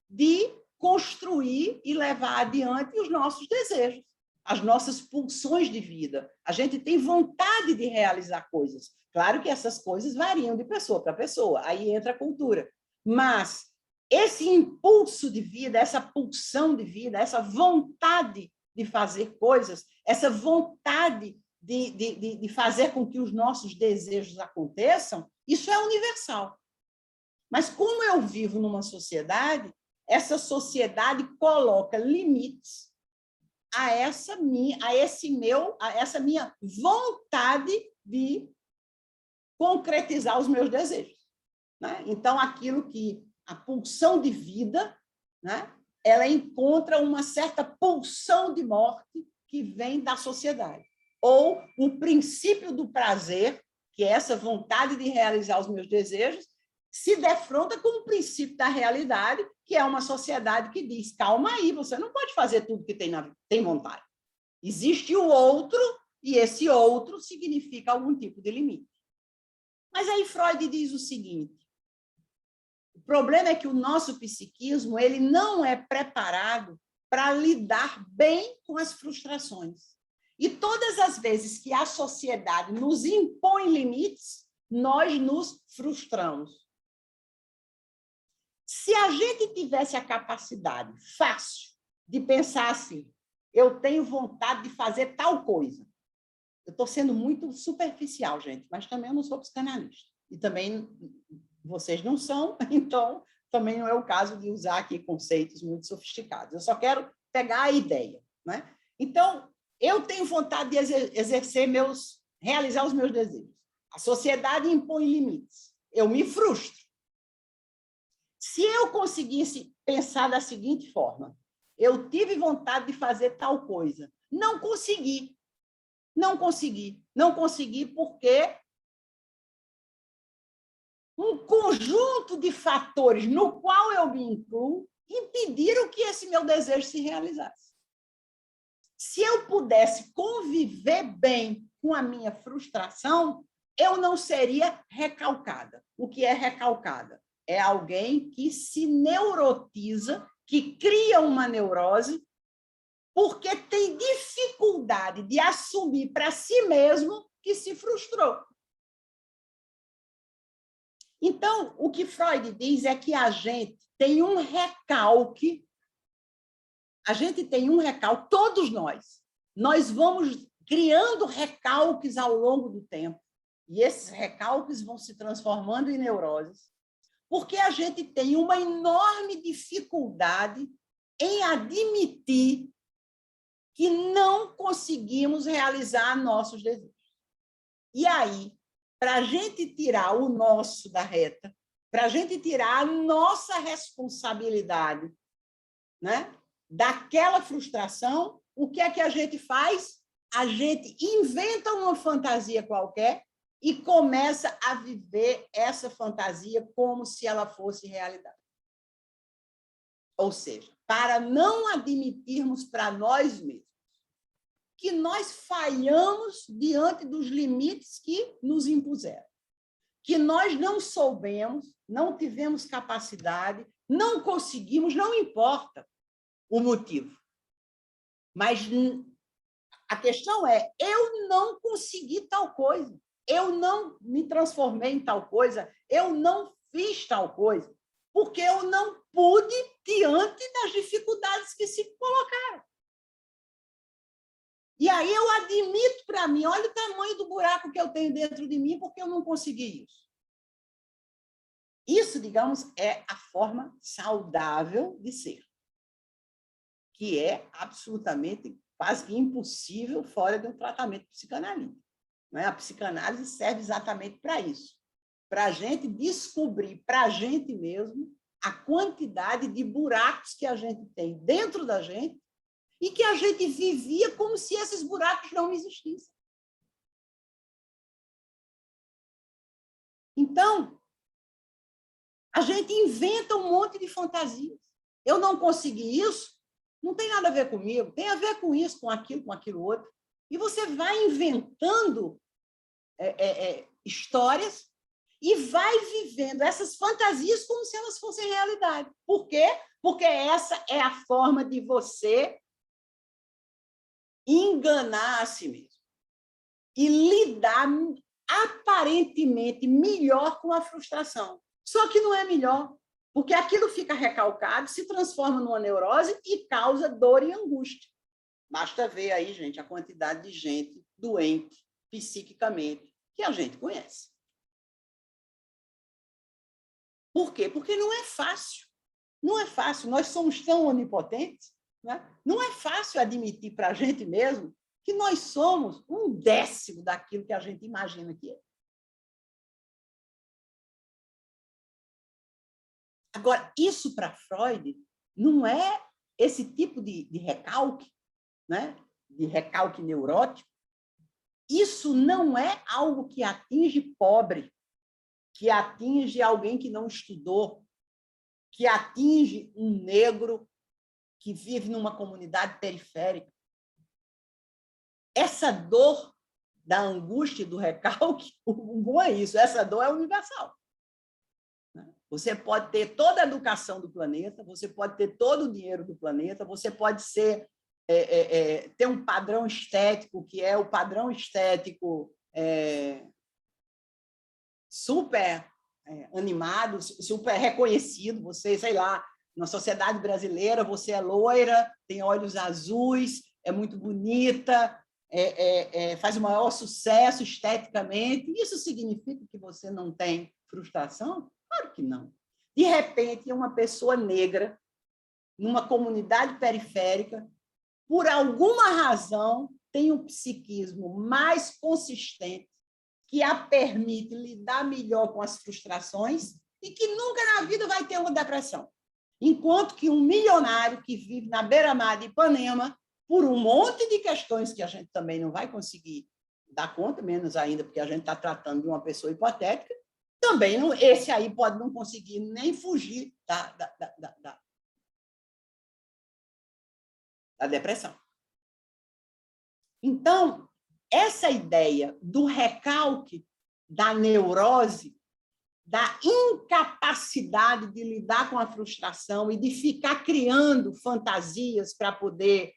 de construir e levar adiante os nossos desejos, as nossas pulsões de vida. A gente tem vontade de realizar coisas. Claro que essas coisas variam de pessoa para pessoa, aí entra a cultura. Mas esse impulso de vida, essa pulsão de vida, essa vontade de fazer coisas, essa vontade de fazer com que os nossos desejos aconteçam, isso é universal. Mas como eu vivo numa sociedade, essa sociedade coloca limites a essa minha vontade de concretizar os meus desejos, né? Então, aquilo que a pulsão de vida, né, ela encontra uma certa pulsão de morte que vem da sociedade. Ou o princípio do prazer, que é essa vontade de realizar os meus desejos, se defronta com o princípio da realidade, que é uma sociedade que diz, calma aí, você não pode fazer tudo que tem vontade. Existe o outro, e esse outro significa algum tipo de limite. Mas aí Freud diz o seguinte, o problema é que o nosso psiquismo ele não é preparado para lidar bem com as frustrações. E todas as vezes que a sociedade nos impõe limites, nós nos frustramos. Se a gente tivesse a capacidade fácil de pensar assim, eu tenho vontade de fazer tal coisa. Eu estou sendo muito superficial, gente, mas também eu não sou psicanalista. E também vocês não são, então também não é o caso de usar aqui conceitos muito sofisticados. Eu só quero pegar a ideia, né? Então, eu tenho vontade de realizar os meus desejos. A sociedade impõe limites. Eu me frustro. Se eu conseguisse pensar da seguinte forma, eu tive vontade de fazer tal coisa, não consegui. Não consegui porque um conjunto de fatores no qual eu me incluo impediram que esse meu desejo se realizasse. Se eu pudesse conviver bem com a minha frustração, eu não seria recalcada. O que é recalcada? É alguém que se neurotiza, que cria uma neurose, porque tem dificuldade de assumir para si mesmo que se frustrou. Então, o que Freud diz é que a gente tem um recalque, todos nós vamos criando recalques ao longo do tempo, e esses recalques vão se transformando em neuroses, porque a gente tem uma enorme dificuldade em admitir que não conseguimos realizar nossos desejos. E aí, para a gente tirar o nosso da reta, para a gente tirar a nossa responsabilidade, né, daquela frustração, o que é que a gente faz? A gente inventa uma fantasia qualquer e começa a viver essa fantasia como se ela fosse realidade. Ou seja, para não admitirmos para nós mesmos que nós falhamos diante dos limites que nos impuseram, que nós não soubemos, não tivemos capacidade, não conseguimos, não importa o motivo. Mas a questão é, eu não consegui tal coisa, eu não me transformei em tal coisa, eu não fiz tal coisa, porque eu não pude diante das dificuldades que se colocaram. E aí eu admito para mim, olha o tamanho do buraco que eu tenho dentro de mim, porque eu não consegui isso. Isso, digamos, é a forma saudável de ser, que é absolutamente quase que impossível fora de um tratamento psicanalítico. A psicanálise serve exatamente para isso, para a gente descobrir para a gente mesmo a quantidade de buracos que a gente tem dentro da gente e que a gente vivia como se esses buracos não existissem. Então, a gente inventa um monte de fantasias. Eu não consegui isso, não tem nada a ver comigo, tem a ver com isso, com aquilo outro. E você vai inventando histórias e vai vivendo essas fantasias como se elas fossem realidade. Por quê? Porque essa é a forma de você enganar a si mesmo e lidar aparentemente melhor com a frustração. Só que não é melhor, porque aquilo fica recalcado, se transforma numa neurose e causa dor e angústia. Basta ver aí, gente, a quantidade de gente doente psiquicamente que a gente conhece. Por quê? Porque não é fácil. Não é fácil. Nós somos tão onipotentes né? Não é fácil admitir para a gente mesmo que nós somos 1/10 daquilo que a gente imagina que é. Agora, isso para Freud não é esse tipo de recalque, né? De recalque neurótico. Isso não é algo que atinge pobre, que atinge alguém que não estudou, que atinge um negro que vive numa comunidade periférica. Essa dor da angústia e do recalque, o bom é isso, essa dor é universal. Você pode ter toda a educação do planeta, você pode ter todo o dinheiro do planeta, você pode ter um padrão estético, que é o padrão estético super animado, super reconhecido. Você, sei lá, na sociedade brasileira, você é loira, tem olhos azuis, é muito bonita, faz o maior sucesso esteticamente. Isso significa que você não tem frustração? Claro que não. De repente, uma pessoa negra, numa comunidade periférica, por alguma razão, tem um psiquismo mais consistente, que a permite lidar melhor com as frustrações e que nunca na vida vai ter uma depressão. Enquanto que um milionário que vive na beira-mar de Ipanema, por um monte de questões que a gente também não vai conseguir dar conta, menos ainda porque a gente está tratando de uma pessoa hipotética, também não, esse aí pode não conseguir nem fugir da depressão. Então, essa ideia do recalque, da neurose, da incapacidade de lidar com a frustração e de ficar criando fantasias para poder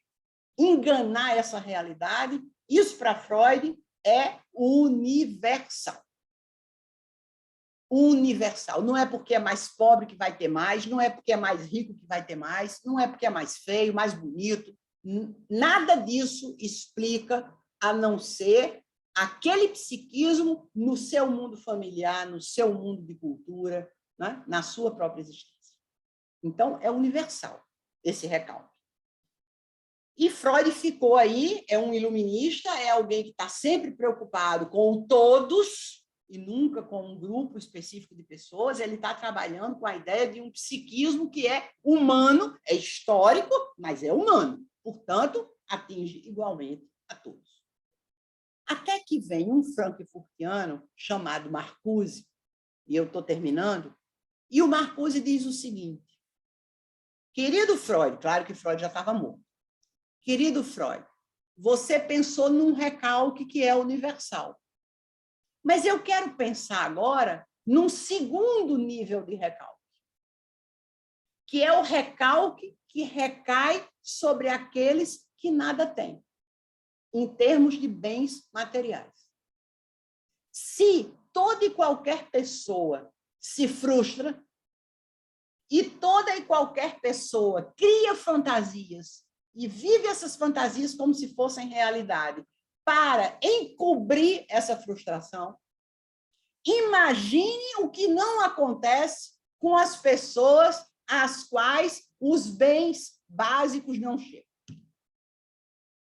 enganar essa realidade, isso para Freud é universal. Universal. Não é porque é mais pobre que vai ter mais, não é porque é mais rico que vai ter mais, não é porque é mais feio, mais bonito. Nada disso explica a não ser aquele psiquismo no seu mundo familiar, no seu mundo de cultura, né? Na sua própria existência. Então, é universal esse recalque. E Freud ficou aí, é um iluminista, é alguém que está sempre preocupado com todos e nunca com um grupo específico de pessoas. Ele está trabalhando com a ideia de um psiquismo que é humano, é histórico, mas é humano. Portanto, atinge igualmente a todos. Até que vem um frankfurtiano chamado Marcuse, e eu estou terminando, e o Marcuse diz o seguinte: querido Freud, claro que Freud já estava morto, querido Freud, você pensou num recalque que é universal. Mas eu quero pensar agora num segundo nível de recalque, que é o recalque que recai sobre aqueles que nada têm, em termos de bens materiais. Se toda e qualquer pessoa se frustra e toda e qualquer pessoa cria fantasias e vive essas fantasias como se fossem realidade para encobrir essa frustração, imagine o que não acontece com as pessoas às quais os bens básicos não chegam.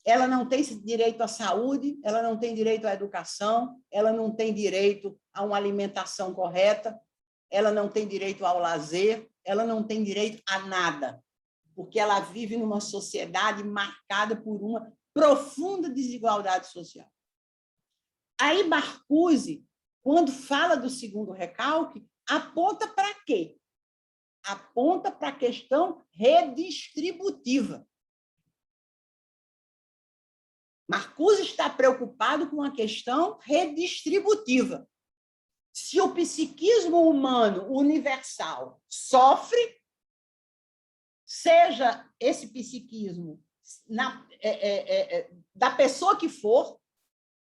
Ela não tem direito à saúde, ela não tem direito à educação, ela não tem direito a uma alimentação correta, ela não tem direito ao lazer, ela não tem direito a nada, porque ela vive numa sociedade marcada por uma profunda desigualdade social. Aí Marcuse, quando fala do segundo recalque, aponta para quê? Aponta para a questão redistributiva. Marcuse está preocupado com a questão redistributiva. Se o psiquismo humano universal sofre, seja esse psiquismo da pessoa que for,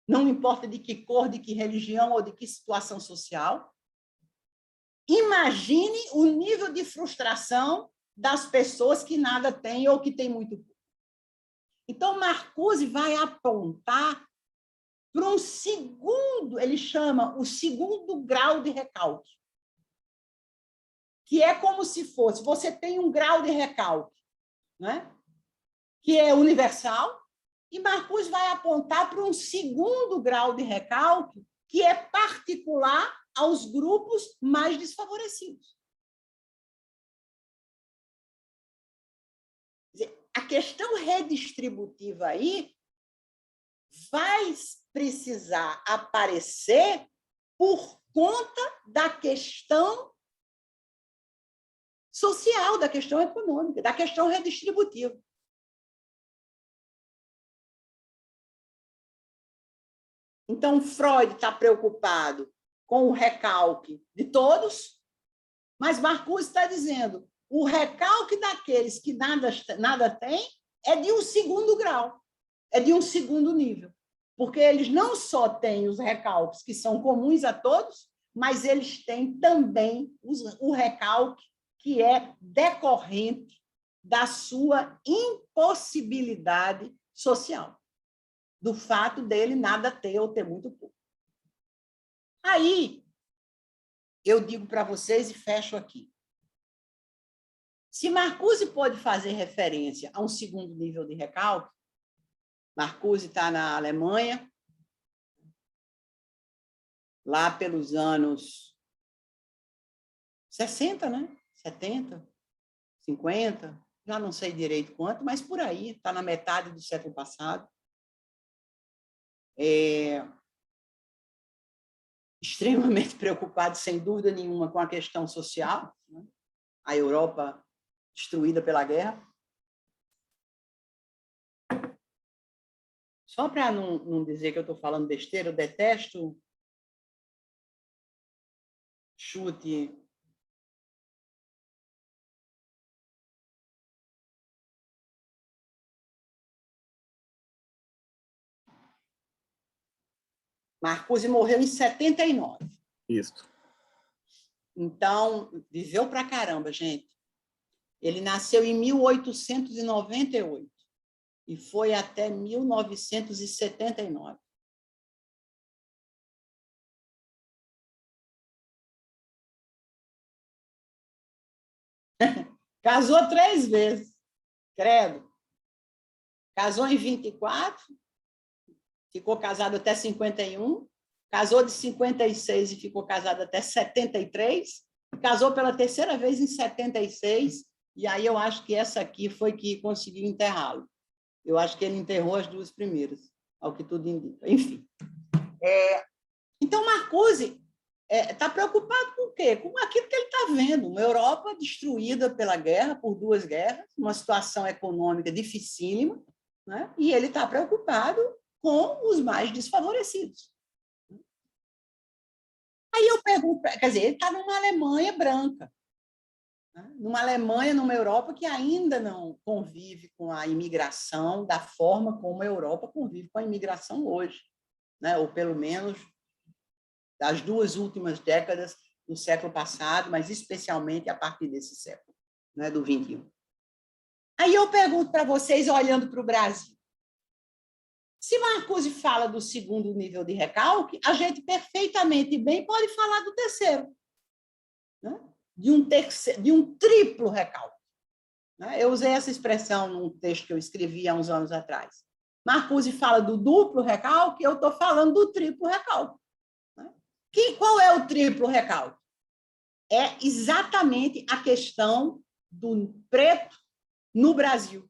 não importa de que cor, de que religião ou de que situação social, imagine o nível de frustração das pessoas que nada têm ou que têm muito pouco. Então, Marcuse vai apontar para um segundo, ele chama o segundo grau de recalque, que é como se fosse, você tem um grau de recalque, né? que é universal, e Marcuse vai apontar para um segundo grau de recalque, que é particular aos grupos mais desfavorecidos. A questão redistributiva aí vai precisar aparecer por conta da questão social, da questão econômica, da questão redistributiva. Então, Freud está preocupado com o recalque de todos, mas Marcuse está dizendo o recalque daqueles que nada têm é de um segundo grau, é de um segundo nível, porque eles não só têm os recalques que são comuns a todos, mas eles têm também o recalque que é decorrente da sua impossibilidade social, do fato dele nada ter ou ter muito pouco. Aí, eu digo para vocês e fecho aqui. Se Marcuse pode fazer referência a um segundo nível de recalque, Marcuse está na Alemanha, lá pelos anos 60, né? 70, 50, já não sei direito quanto, mas por aí, está na metade do século passado. Extremamente preocupado, sem dúvida nenhuma, com a questão social, né? A Europa destruída pela guerra. Só para não dizer que eu estou falando besteira, eu detesto chute. Marcuse morreu em 79. Isso. Então, viveu pra caramba, gente. Ele nasceu em 1898 e foi até 1979. Casou 3 vezes, credo. Casou em 24, ficou casado até 51, casou de 56 e ficou casado até 73, casou pela terceira vez em 76, e aí eu acho que essa aqui foi que conseguiu enterrá-lo. Eu acho que ele enterrou as 2 primeiras, ao que tudo indica. Enfim. Então, Marcuse está preocupado com o quê? Com aquilo que ele está vendo, uma Europa destruída pela guerra, por 2 guerras, uma situação econômica dificílima, né? E ele está preocupado com os mais desfavorecidos. Aí eu pergunto, quer dizer, ele está numa Alemanha branca, né? Numa Alemanha, numa Europa que ainda não convive com a imigração da forma como a Europa convive com a imigração hoje, né? Ou pelo menos das 2 últimas décadas do século passado, mas especialmente a partir desse século, né, do 21. Aí eu pergunto para vocês, olhando para o Brasil, se Marcuse fala do segundo nível de recalque, a gente perfeitamente bem pode falar do terceiro, né? De um triplo recalque, né? Eu usei essa expressão num texto que eu escrevi há uns anos atrás. Marcuse fala do duplo recalque, eu estou falando do triplo recalque. Qual é o triplo recalque? É exatamente a questão do preto no Brasil,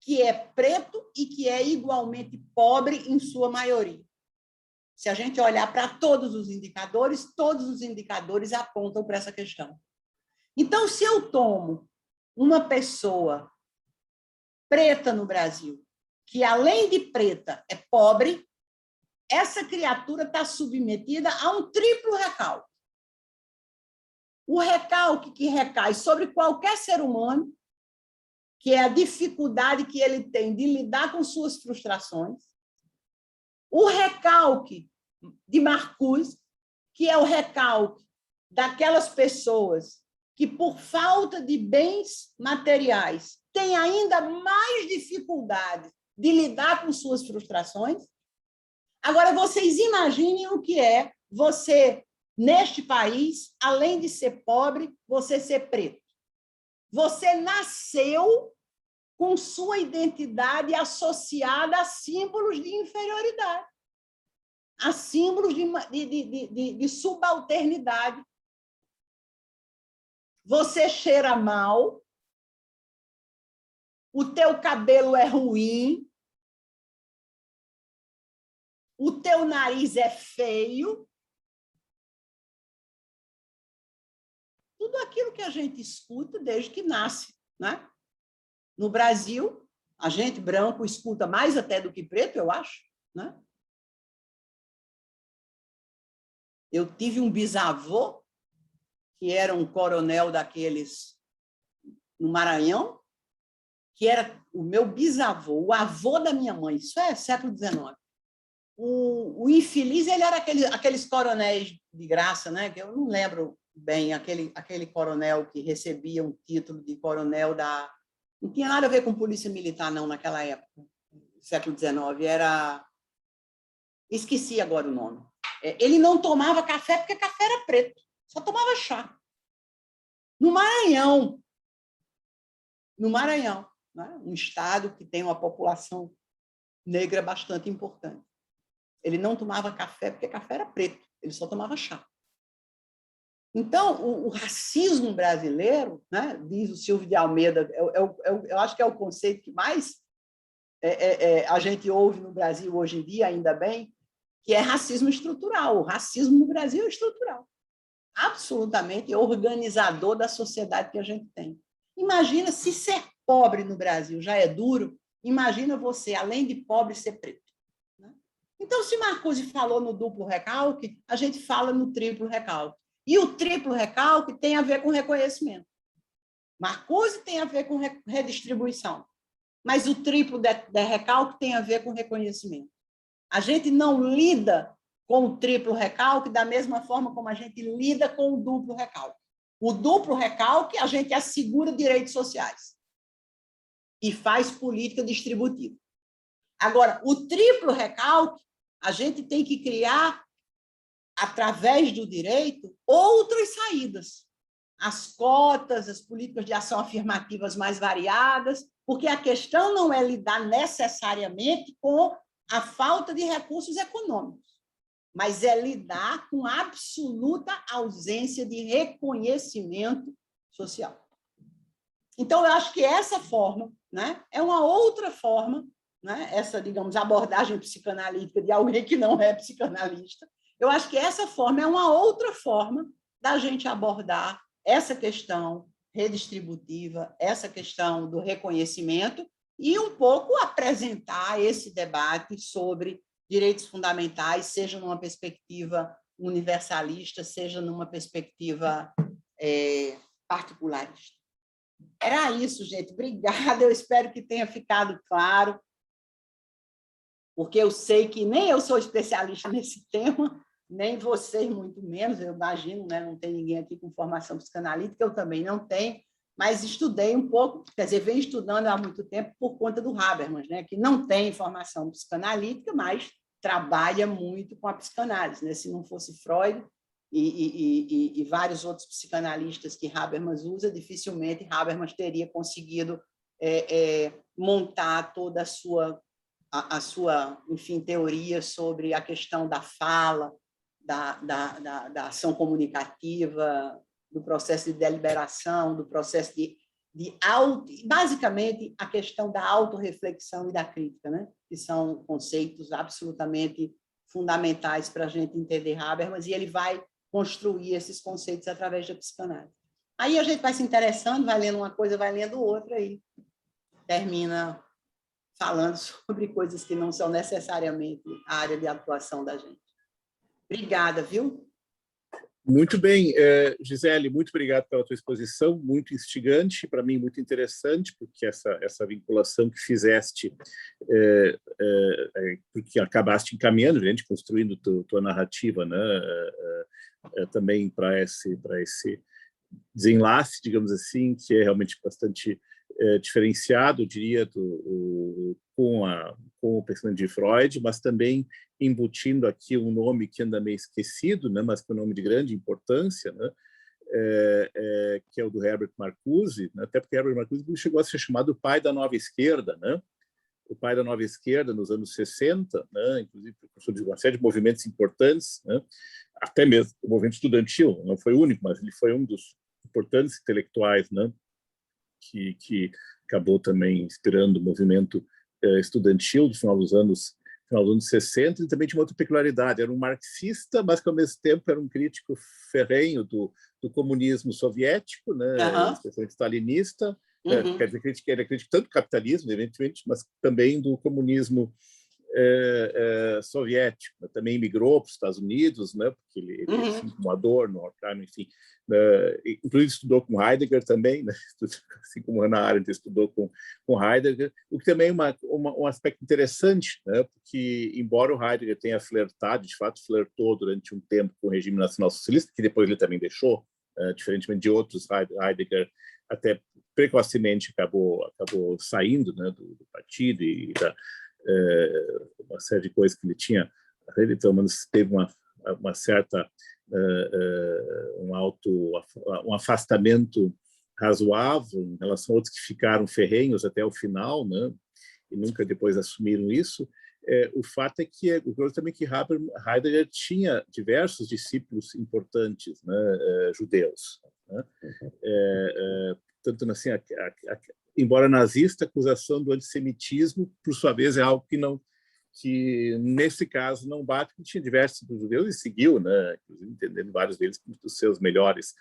que é preto e que é igualmente pobre em sua maioria. Se a gente olhar para todos os indicadores apontam para essa questão. Então, se eu tomo uma pessoa preta no Brasil, que além de preta é pobre, essa criatura está submetida a um triplo recalque. O recalque que recai sobre qualquer ser humano, que é a dificuldade que ele tem de lidar com suas frustrações. O recalque de Marcuse, que é o recalque daquelas pessoas que, por falta de bens materiais, têm ainda mais dificuldade de lidar com suas frustrações. Agora, vocês imaginem o que é você, neste país, além de ser pobre, você ser preto. Você nasceu com sua identidade associada a símbolos de inferioridade, a símbolos de subalternidade. Você cheira mal, o teu cabelo é ruim, o teu nariz é feio. Tudo aquilo que a gente escuta desde que nasce, né? No Brasil, a gente branco escuta mais até do que preto, eu acho, né? Eu tive um bisavô que era um coronel daqueles no Maranhão, que era o meu bisavô, o avô da minha mãe, isso é século XIX. O infeliz, ele era aqueles coronéis de graça, né? Que eu não lembro bem, aquele coronel que recebia um título de coronel da... Não tinha nada a ver com polícia militar, não, naquela época, século XIX, era... Esqueci agora o nome. Ele não tomava café porque café era preto, só tomava chá. No Maranhão, né? Um estado que tem uma população negra bastante importante. Ele não tomava café porque café era preto, ele só tomava chá. Então, o racismo brasileiro, né, diz o Silvio de Almeida, eu acho que é o conceito que mais a gente ouve no Brasil hoje em dia, ainda bem, que é racismo estrutural. O racismo no Brasil é estrutural, absolutamente organizador da sociedade que a gente tem. Imagina se ser pobre no Brasil já é duro, imagina você, além de pobre, ser preto. Né? Então, se Marcuse falou no duplo recalque, a gente fala no triplo recalque. E o triplo recalque tem a ver com reconhecimento. Marcuse tem a ver com redistribuição, mas o triplo de recalque tem a ver com reconhecimento. A gente não lida com o triplo recalque da mesma forma como a gente lida com o duplo recalque. O duplo recalque, a gente assegura direitos sociais e faz política distributiva. Agora, o triplo recalque, a gente tem que criar, através do direito, outras saídas. As cotas, as políticas de ação afirmativas mais variadas, porque a questão não é lidar necessariamente com a falta de recursos econômicos, mas é lidar com absoluta ausência de reconhecimento social. Então, eu acho que essa forma, né, é uma outra forma, né, essa, digamos, abordagem psicanalítica de alguém que não é psicanalista, eu acho que essa forma é uma outra forma da gente abordar essa questão redistributiva, essa questão do reconhecimento e um pouco apresentar esse debate sobre direitos fundamentais, seja numa perspectiva universalista, seja numa perspectiva particularista. Era isso, gente. Obrigada. Eu espero que tenha ficado claro, porque eu sei que nem eu sou especialista nesse tema, nem vocês, muito menos, eu imagino, né? Não tem ninguém aqui com formação psicanalítica, eu também não tenho, mas estudei um pouco, quer dizer, venho estudando há muito tempo por conta do Habermas, né? Que não tem formação psicanalítica, mas trabalha muito com a psicanálise. Né? Se não fosse Freud e vários outros psicanalistas que Habermas usa, dificilmente Habermas teria conseguido montar toda a sua, enfim, teoria sobre a questão da fala, da ação comunicativa, do processo de deliberação, do processo basicamente, a questão da autorreflexão e da crítica, né? Que são conceitos absolutamente fundamentais para a gente entender Habermas, e ele vai construir esses conceitos através da psicanálise. Aí a gente vai se interessando, vai lendo uma coisa, vai lendo outra, e termina falando sobre coisas que não são necessariamente a área de atuação da gente. Obrigada, viu? Muito bem, Gisele, muito obrigado pela tua exposição, muito instigante, para mim muito interessante, porque essa vinculação que fizeste, porque acabaste encaminhando, gente, construindo tua narrativa, né, também para esse desenlace, digamos assim, que é realmente bastante diferenciado, eu diria, com o pensamento de Freud, mas também embutindo aqui um nome que anda meio esquecido, né, mas que é um nome de grande importância, né, que é o do Herbert Marcuse, né? Até porque Herbert Marcuse chegou a ser chamado o pai da nova esquerda, né? O pai da nova esquerda nos anos 60, né? Inclusive precursor de uma série de movimentos importantes, né? Até mesmo o movimento estudantil, não foi o único, mas ele foi um dos importantes intelectuais, né? Que acabou também inspirando o movimento estudantil do final dos anos 60, e também tinha uma outra peculiaridade, era um marxista, mas que ao mesmo tempo era um crítico ferrenho do comunismo soviético, né, especialmente stalinista, quer dizer, ele é crítico tanto do capitalismo, evidentemente, mas também do comunismo soviético. Também imigrou para os Estados Unidos, né, porque ele assim como Adorno, Horkheimer, enfim, inclusive estudou com Heidegger também, né, assim como Hannah Arendt estudou com Heidegger, o que também é um aspecto interessante, né, porque embora o Heidegger tenha flertado, de fato flertou durante um tempo com o regime nacional-socialista, que depois ele também deixou, diferentemente de outros, Heidegger até precocemente acabou saindo, né, do partido e uma série de coisas que ele tinha, ele pelo menos teve uma certa um afastamento razoável em relação a outros que ficaram ferrenhos até o final, né, e nunca depois assumiram isso. O fato é que o curioso também que Heidegger tinha diversos discípulos importantes, né, judeus, né? Tanto assim, embora nazista, a acusação do antissemitismo, por sua vez, é algo que nesse caso não bate, porque tinha diversos judeus e seguiu, né, inclusive entendendo vários deles como dos seus melhores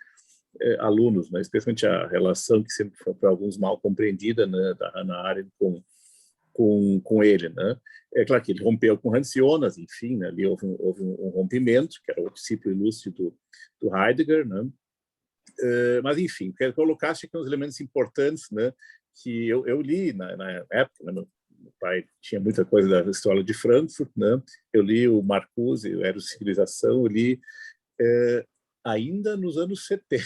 alunos, né, especialmente a relação que sempre foi para alguns mal compreendida, né, da Hannah Arendt com ele, né. É claro que ele rompeu com Hans Jonas, enfim, né, ali houve um rompimento, que era o discípulo ilustre do Heidegger, né. Mas, enfim, quero colocar aqui uns elementos importantes, né, que eu li na época, né, meu pai tinha muita coisa da Escola de Frankfurt, né, eu li o Marcuse, o Eros e Civilização, eu li ainda nos anos 70,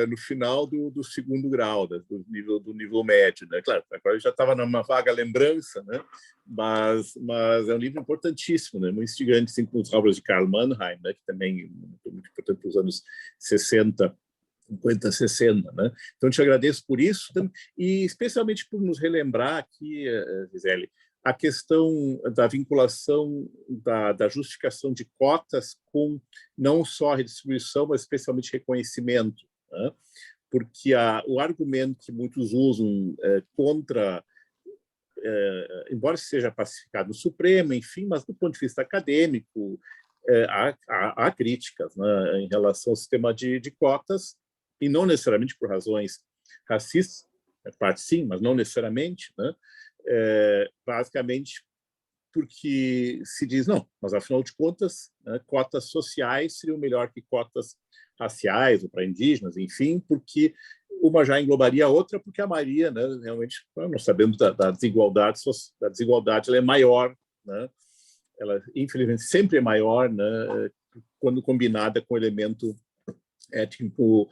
no final do segundo grau, do nível médio, né? Claro, agora eu já estava numa vaga lembrança, né? Mas é um livro importantíssimo, né? Muito instigante, assim como as obras de Karl Mannheim, né? Que também é muito importante para os anos 60, 50, 60, né? Então, te agradeço por isso e especialmente por nos relembrar aqui, Gisele, a questão da vinculação da justificação de cotas com não só a redistribuição, mas especialmente reconhecimento, né? Porque o argumento que muitos usam contra, embora seja pacificado no Supremo, enfim, mas do ponto de vista acadêmico, há críticas, né, em relação ao sistema de cotas, e não necessariamente por razões racistas, parte sim, mas não necessariamente, né? Basicamente porque se diz, não, mas afinal de contas, né, cotas sociais seriam melhor que cotas raciais ou para indígenas, enfim, porque uma já englobaria a outra, porque a maioria, né, realmente, nós sabemos da desigualdade, ela é maior, né? Ela, infelizmente, sempre é maior, né, quando combinada com o elemento étnico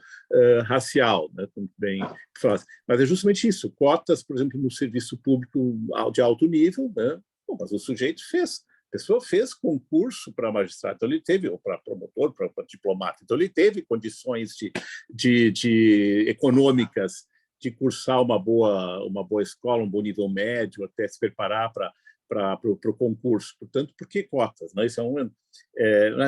racial, né, como bem falasse. Mas é justamente isso, cotas, por exemplo, no serviço público de alto nível, né? Bom, mas o sujeito fez, a pessoa fez concurso para magistrado, então ele teve, ou para promotor, para diplomata, então ele teve condições econômicas de cursar uma boa escola, um bom nível médio, até se preparar para o concurso. Portanto, por que cotas? Né? Isso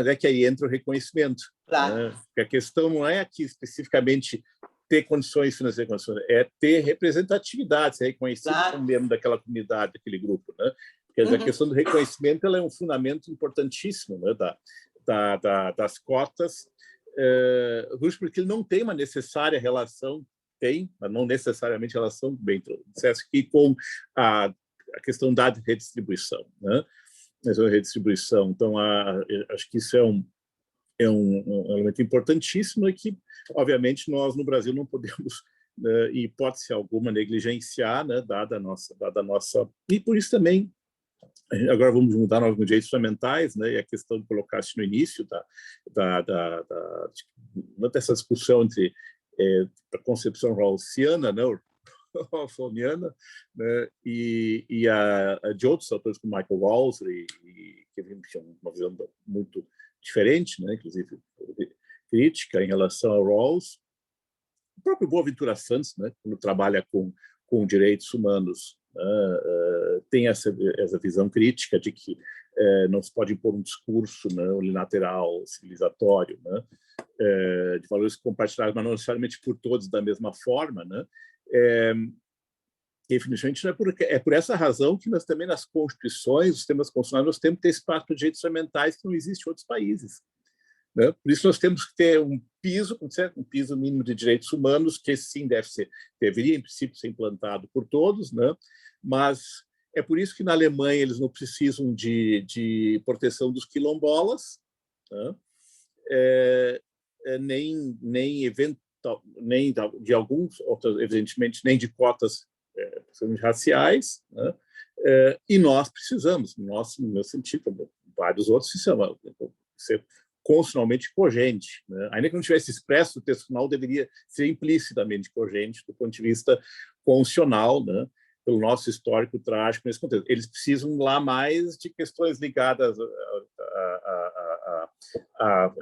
é que aí entra o reconhecimento. Claro. Né? Porque a questão não é aqui especificamente ter condições financeiras, é ter representatividade, ser reconhecido como membro daquela comunidade, daquele grupo. Né? Porque a questão do reconhecimento ela é um fundamento importantíssimo, né, das cotas, porque ele não tem uma necessária relação, mas não necessariamente relação, bem dissesse aqui, com a questão da redistribuição. Né? A redistribuição. Então, acho que isso é um elemento importantíssimo e que, obviamente, nós no Brasil não podemos, em hipótese alguma, negligenciar, né, dada a nossa... E por isso também, agora vamos mudar nos direitos fundamentais, né, e a questão que colocaste no início dessa discussão entre a concepção rawlsiana, né, Rawlsiana, né, e de outros autores como Michael Walzer, que tinham uma visão muito diferente, né, inclusive crítica em relação ao Rawls. O próprio Boaventura Santos, né, quando trabalha com direitos humanos, tem essa visão crítica de que não se pode impor um discurso, né, unilateral, civilizatório, né, de valores compartilhados, mas não necessariamente por todos da mesma forma, né. Definitivamente é por essa razão que nós também nas constituições, os sistemas constitucionais, nós temos que ter espaço para direitos fundamentais que não existe em outros países, né? Por isso nós temos que ter um piso mínimo de direitos humanos, que sim deveria em princípio ser implantado por todos, né? Mas é por isso que na Alemanha eles não precisam de proteção dos quilombolas, né? Nem de alguns, evidentemente, nem de cotas raciais, né? E nós precisamos, no meu sentido, vários outros precisam ser constitucionalmente cogente, né? Ainda que não tivesse expresso, o texto final deveria ser implicitamente cogente do ponto de vista constitucional, né? Pelo nosso histórico trágico nesse contexto. Eles precisam lá mais de questões ligadas a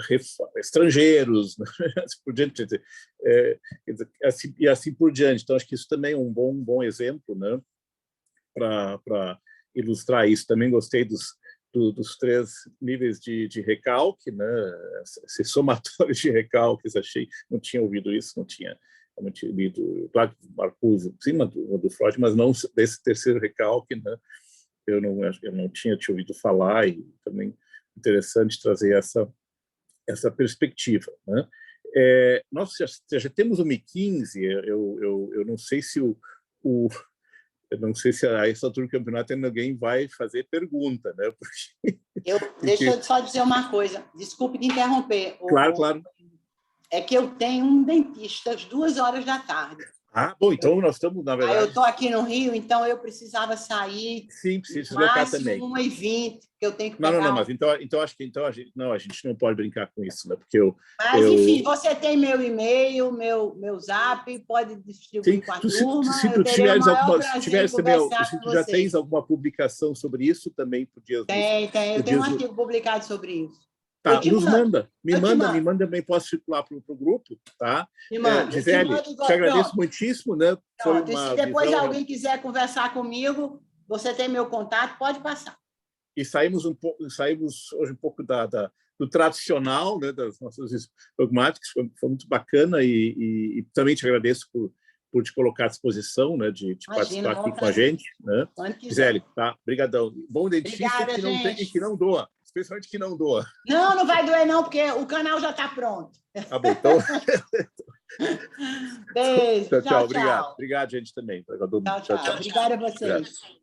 estrangeiros, né? Assim por diante, e assim por diante. Então, acho que isso também é um bom exemplo, né? Para ilustrar isso. Também gostei dos 3 níveis de recalque, né? Esse somatório de recalques, não tinha ouvido isso, não tinha lido, claro, Marcuse, em cima do Freud, mas não desse terceiro recalque, né? Eu não tinha te ouvido falar, e também interessante trazer essa perspectiva, né? Nós já temos o Mi-15, eu não sei se eu não sei se a essa altura do campeonato alguém vai fazer pergunta, né? Deixa eu só dizer uma coisa, desculpe te interromper. Claro. É que eu tenho um dentista às 14h. Bom, então nós estamos, na verdade... eu estou aqui no Rio, então eu precisava sair. Sim, precisa deslocar também. 1h20, que eu tenho que pegar... Não, mas então acho que a gente não pode brincar com isso, né? Porque enfim, você tem meu e-mail, meu zap, pode distribuir com a turma. Se tu já tens alguma publicação sobre isso, também podias... Eu tenho um artigo publicado sobre isso. Tá, me manda, também posso circular para o grupo, tá? Me manda. Gisele, te agradeço muitíssimo, né? Se depois alguém quiser conversar comigo, você tem meu contato, pode passar. E saímos hoje um pouco do tradicional, né, das nossas dogmáticas, foi muito bacana, e também te agradeço por te colocar à disposição, né, de participar aqui com a gente, né? Gisele, tá? Obrigadão. Bom dentista. Obrigada, que não tem e que não doa. Especialmente que não doa. Não vai doer não, porque o canal já está pronto. Tá bom, então... Beijo, tchau. Obrigado, gente, também. Tchau. Obrigada a vocês. Obrigado.